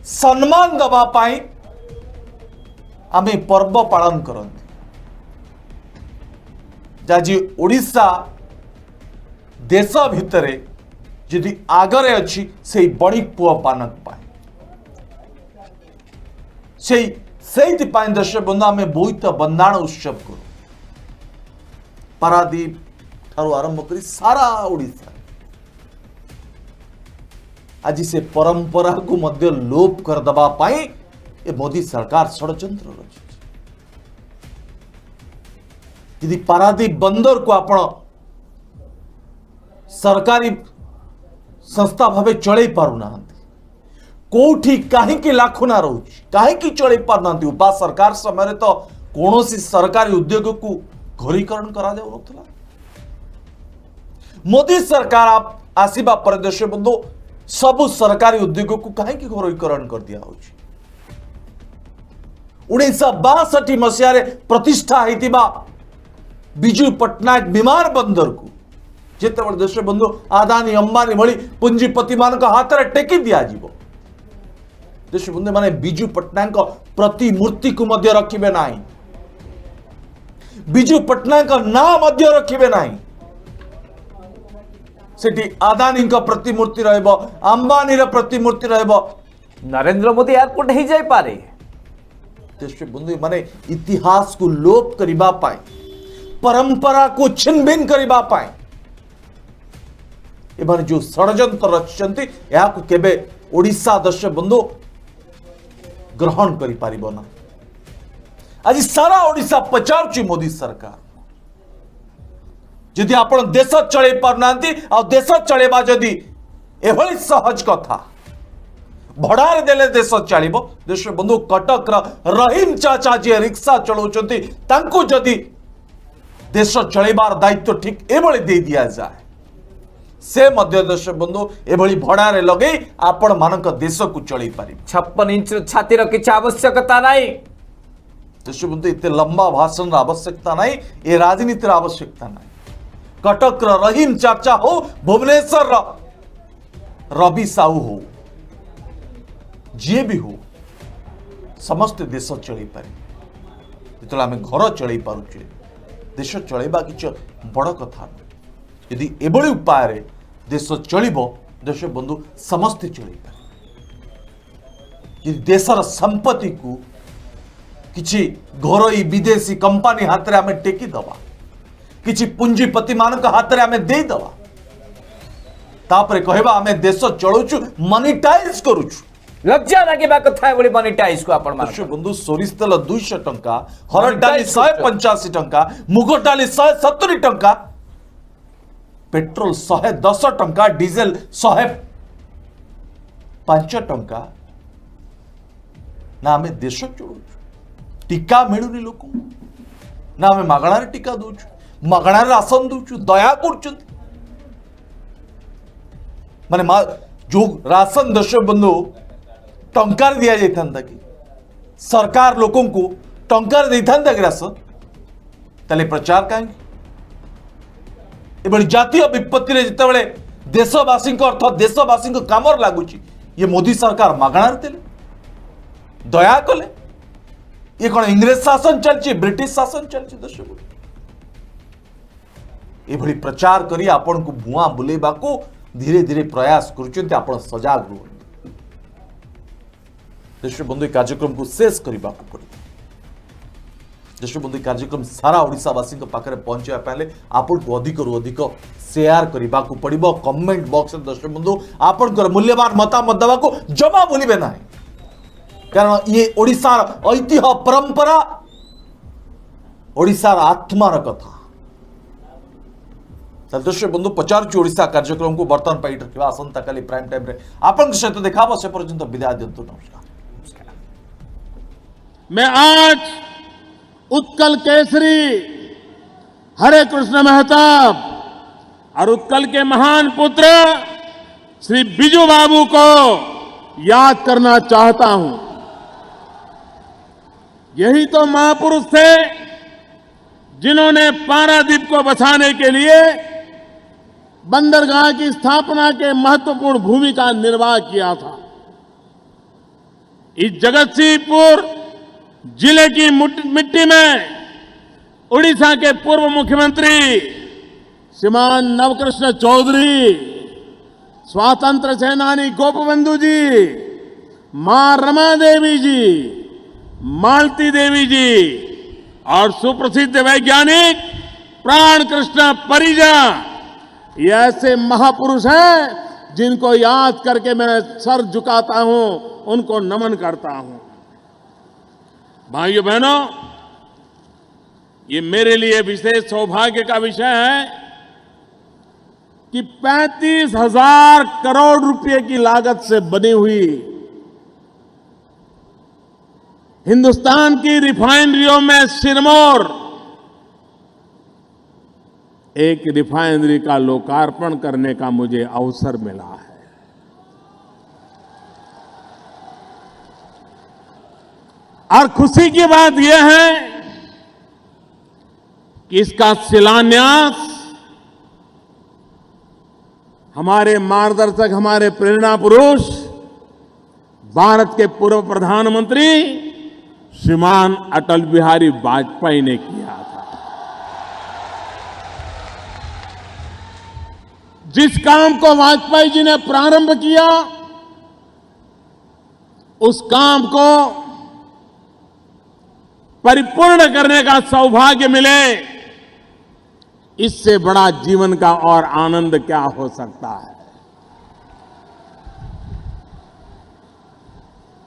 [SPEAKER 3] सम्मान दबा पाई आमे पर्व पालन करते जाजी ओडिशा देश भितरे यदि आगरे अच्छी से बणिक पुआ पानक पाए से दर्शक बंधु आम बोईत बंदाण उत्सव करूँ पारादीप ठारू आरंभ कर सारा ओडिशा आज से परंपरा को मध्य लोप करदबा पाई ए मोदी सरकार षड्यंत्र रचुଛି यदि पारादीप बंदर को आपण सरकारी संस्था भावे चले पारुना कोठी कहीं लाखुना रोच कहीं चले पारना उपा सरकार समय तो कौन सरकारी उद्योग को घोरीकरण करा जाऊ नथला मोदी सरकार आसीबा पर देश बंधु सबु सरकारी उद्योग को कहीं घोरीकरण कर दिया होची 1962 मसीह प्रतिष्ठा होइतिबा बिजू पट्टनायक विमान बंदर को जिते बड़े देश बंधु आदानी अंबानी भली पुंजीपति मान हाथ में टेकी दिया जीवो देश बंधु माने बिजू पट्टनायक प्रतिमूर्ति को मध्य रखिबे नाही बिजू पट्टनायक ना मध्य रखिबे नाही सेठी आदानी का प्रतिमूर्ति रहबो अंबानी रा प्रतिमूर्ति रहबो
[SPEAKER 2] नरेंद्र मोदी एयरपोर्ट ही जाई पारे
[SPEAKER 3] देश बंधु माने इतिहास को लोप करिबा पाए परंपरा को छिन्न भिन्न करबा पाए एबार जो षड्यंत्र रचचंती या को केबे ओडिशा दर्शक बंधु ग्रहण करि पारिबो ना आज सारा ओडिशा पचारुची मोदी सरकार यदि आपण देश चले पारनांती आ देश चलेबा जदि एभली सहज कथा भड़ार देले देश चलिबो देश बंधु कटक रहीम चाचा जे रिक्शा चलाउचंती तांको जदि देश चलेबार दायित्व ठीक एभली दे दिया जाए से मध्य देश बंधु एभली भड़ारे लगे आपण मानक देश को चलई पारि
[SPEAKER 2] 56 इंच छातीर किछ आवश्यकता नाही
[SPEAKER 3] देश बंधु इते लंबा भाषण आवश्यकता नहीं ये राजनीतिर आवश्यकता नहीं कटक रहीम चाचा हो भुवनेश्वर रवि साहू हो जी भी हो समस्त देश चलई पारि जो आम घर चलई पारुचे देश चलैबा किछ बड़ कथा यदि एभली उपाय देश चलिबो देश बंधु समस्त चलई पारे यदि देशर संपत्ति को किछि घरोई विदेशी कंपनी हाथ रे आमे टेकी दबा किछि पूंजीपति मानक हाथ रे आमे देई दबा तापरे कहबा आमे देश चलौछु मनिटाइज करूछु
[SPEAKER 2] लज्जा लगे कथा बड़ी मनिटाइज को आपण
[SPEAKER 3] दर्शक बंधु सोरिष तेल 200 टंका हरड़ डाली 185 टंका मुग डाली 170 टंका पेट्रोल 110 टंका, डीजेल 105 टंका ना आम देश चलु टीका मिलूनी लोक ना आम मागणार टीका दौचु मागणार राशन दौचु दया कर माने जो राशन दर्शक बंधु टंकार दि जाता कि सरकार लोकों को टंकार दे था कि राशन ताले प्रचार कहीं जातीय विपत्ति जिते देशवासी अर्थ देशवासी काम लगुच ये मोदी सरकार मागणार थे दया कले ये कौन इंग्रेज शासन चलती ब्रिटिश शासन चलती दर्शक ये प्रचार करी आपण को भुआ बुलेबा को धीरे धीरे प्रयास करुचंती आपण सजाग रुहन दर्शक बंधु कार्यक्रम को शेष करने पड़े दर्शक बंधु कार्यक्रम सारा ओडिशावासी पाखे पहुंचा पाले आपन को अधिक रु अधिक शेयर करने को पड़ो कमेंट बॉक्स में दर्शक बंधु आपनकर मूल्यवान मतामत देवा को जमा भूलिबे ना कारण ये ओडिशार ऐतिह्य परंपरा ओडिशार आत्मार कथा दर्शक बंधु पचारुची ओडिशा कार्यक्रम को बर्तमान पाई रखा आसंता काली प्राइम टाइम रे आपन सहित देखा से पर्यंत विदाय दिंतु नमस्कार।
[SPEAKER 1] मैं आज उत्कल केसरी हरे कृष्ण महताब और उत्कल के महान पुत्र श्री बिजू बाबू को याद करना चाहता हूं। यही तो महापुरुष थे जिन्होंने पारादीप को बचाने के लिए बंदरगाह की स्थापना के महत्वपूर्ण भूमिका निर्वाह किया था। इस जगतसिंहपुर जिले की मिट्टी में उड़ीसा के पूर्व मुख्यमंत्री श्रीमान नवकृष्ण चौधरी, स्वातंत्र सेनानी गोपबंधु जी, मां रमा देवी जी, मालती देवी जी और सुप्रसिद्ध वैज्ञानिक प्राण कृष्ण परिजा ये ऐसे महापुरुष हैं जिनको याद करके मैं सर झुकाता हूं, उनको नमन करता हूं। भाइयों बहनों, ये मेरे लिए विशेष सौभाग्य का विषय है कि 35,000 करोड़ रुपए की लागत से बनी हुई हिंदुस्तान की रिफाइनरियों में सिरमौर एक रिफाइनरी का लोकार्पण करने का मुझे अवसर मिला है। और खुशी की बात यह है कि इसका शिलान्यास हमारे मार्गदर्शक, हमारे प्रेरणा पुरुष, भारत के पूर्व प्रधानमंत्री श्रीमान अटल बिहारी वाजपेयी ने किया था। जिस काम को वाजपेयी जी ने प्रारंभ किया, उस काम को परिपूर्ण करने का सौभाग्य मिले, इससे बड़ा जीवन का और आनंद क्या हो सकता है।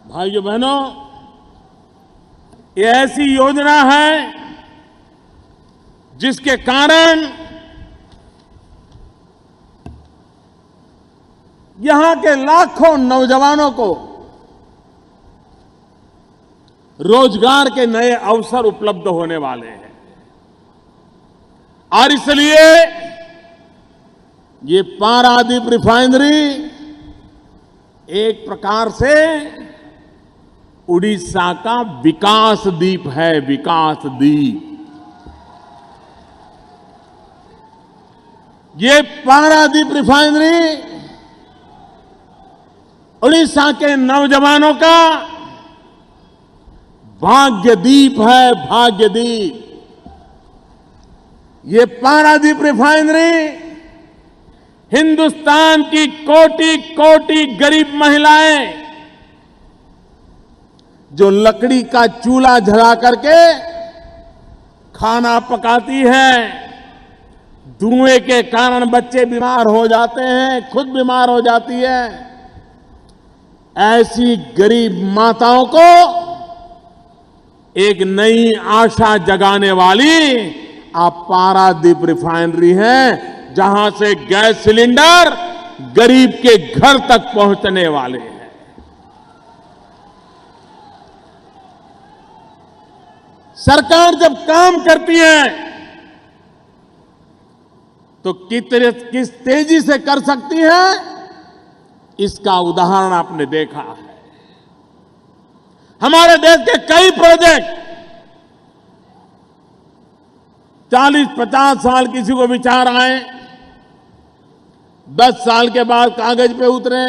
[SPEAKER 1] भाइयों बहनों, ये ऐसी योजना है जिसके कारण यहां के लाखों नौजवानों को रोजगार के नए अवसर उपलब्ध होने वाले हैं। और इसलिए ये पारादीप रिफाइनरी एक प्रकार से उड़ीसा का विकास द्वीप है, विकास द्वीप। ये पारादीप रिफाइनरी उड़ीसा के नौजवानों का भाग्यदीप है, भाग्यदीप। ये पारादीप रिफाइनरी हिंदुस्तान की कोटि कोटि गरीब महिलाएं जो लकड़ी का चूल्हा जला करके खाना पकाती हैं, धुएं के कारण बच्चे बीमार हो जाते हैं, खुद बीमार हो जाती है, ऐसी गरीब माताओं को एक नई आशा जगाने वाली आप पारादीप रिफाइनरी है, जहां से गैस सिलेंडर गरीब के घर तक पहुंचने वाले हैं। सरकार जब काम करती है तो किस तेजी से कर सकती है, इसका उदाहरण आपने देखा है। हमारे देश के कई प्रोजेक्ट 40-50 साल किसी को विचार आए, 10 साल के बाद कागज पे उतरे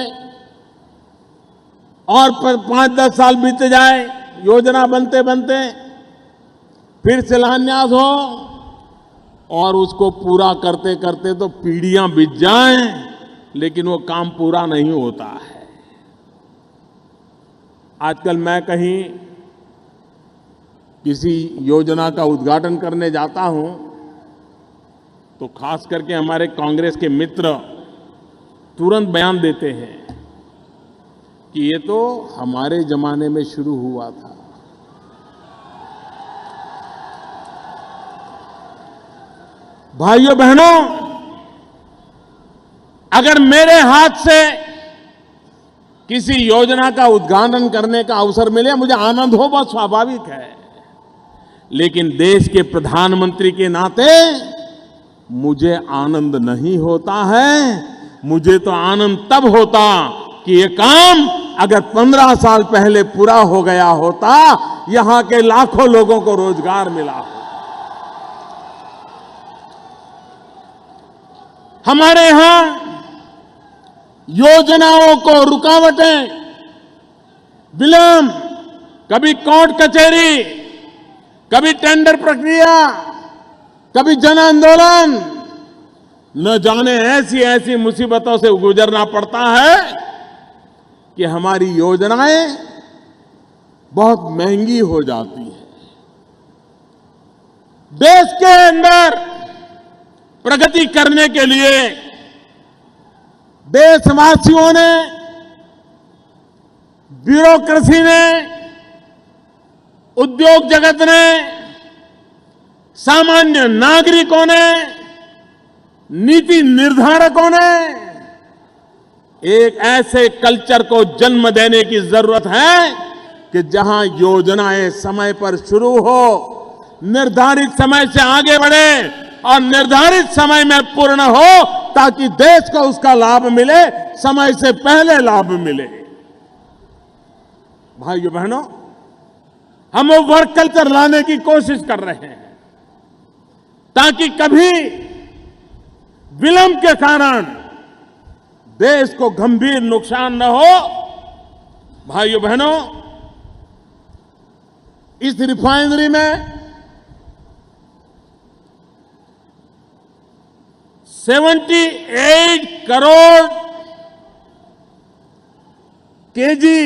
[SPEAKER 1] और 5-10 साल बीत जाए, योजना बनते बनते फिर शिलान्यास हो और उसको पूरा करते करते तो पीढ़ियां बीत जाएं, लेकिन वो काम पूरा नहीं होता है। आजकल मैं कहीं किसी योजना का उद्घाटन करने जाता हूं तो खास करके हमारे कांग्रेस के मित्र तुरंत बयान देते हैं कि ये तो हमारे जमाने में शुरू हुआ था। भाइयों बहनों, अगर मेरे हाथ से किसी योजना का उद्घाटन करने का अवसर मिले, मुझे आनंद हो, बहुत स्वाभाविक है। लेकिन देश के प्रधानमंत्री के नाते मुझे आनंद नहीं होता है। मुझे तो आनंद तब होता कि ये काम अगर 15 साल पहले पूरा हो गया होता, यहां के लाखों लोगों को रोजगार मिला हो। हमारे यहां योजनाओं को रुकावटें, विलंब, कभी कोर्ट कचहरी, कभी टेंडर प्रक्रिया, कभी जन आंदोलन, न जाने ऐसी ऐसी मुसीबतों से गुजरना पड़ता है कि हमारी योजनाएं बहुत महंगी हो जाती हैं। देश के अंदर प्रगति करने के लिए देशवासियों ने, ब्यूरोक्रेसी ने, उद्योग जगत ने, सामान्य नागरिकों ने, नीति निर्धारकों ने एक ऐसे कल्चर को जन्म देने की जरूरत है कि जहां योजनाएं समय पर शुरू हो, निर्धारित समय से आगे बढ़े और निर्धारित समय में पूर्ण हो, ताकि देश को उसका लाभ मिले, समय से पहले लाभ मिले। भाइयों बहनों, हम वो वर्क कल्चर लाने की कोशिश कर रहे हैं ताकि कभी विलंब के कारण देश को गंभीर नुकसान न हो। भाइयों बहनों, इस रिफाइनरी में 78 करोड़ केजी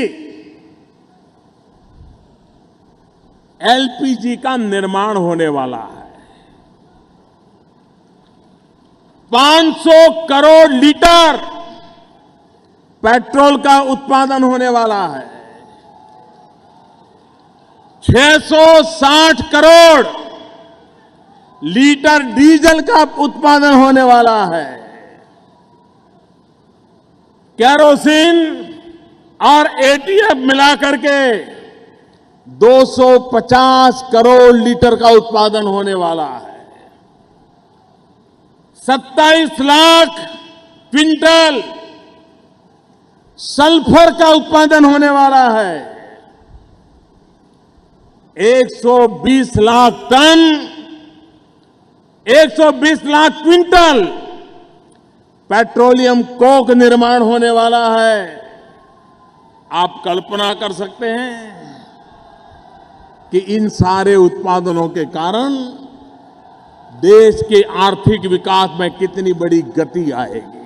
[SPEAKER 1] एलपीजी का निर्माण होने वाला है। 500 करोड़ लीटर पेट्रोल का उत्पादन होने वाला है। 660 करोड़ लीटर डीजल का उत्पादन होने वाला है। केरोसिन और एटीएफ मिलाकर के 250 करोड़ लीटर का उत्पादन होने वाला है। 27 लाख क्विंटल सल्फर का उत्पादन होने वाला है। 120 lakh ton, 120 lakh quintal petroleum coke निर्माण होने वाला है। आप कल्पना कर सकते हैं कि इन सारे उत्पादनों के कारण देश के आर्थिक विकास में कितनी बड़ी गति आएगी।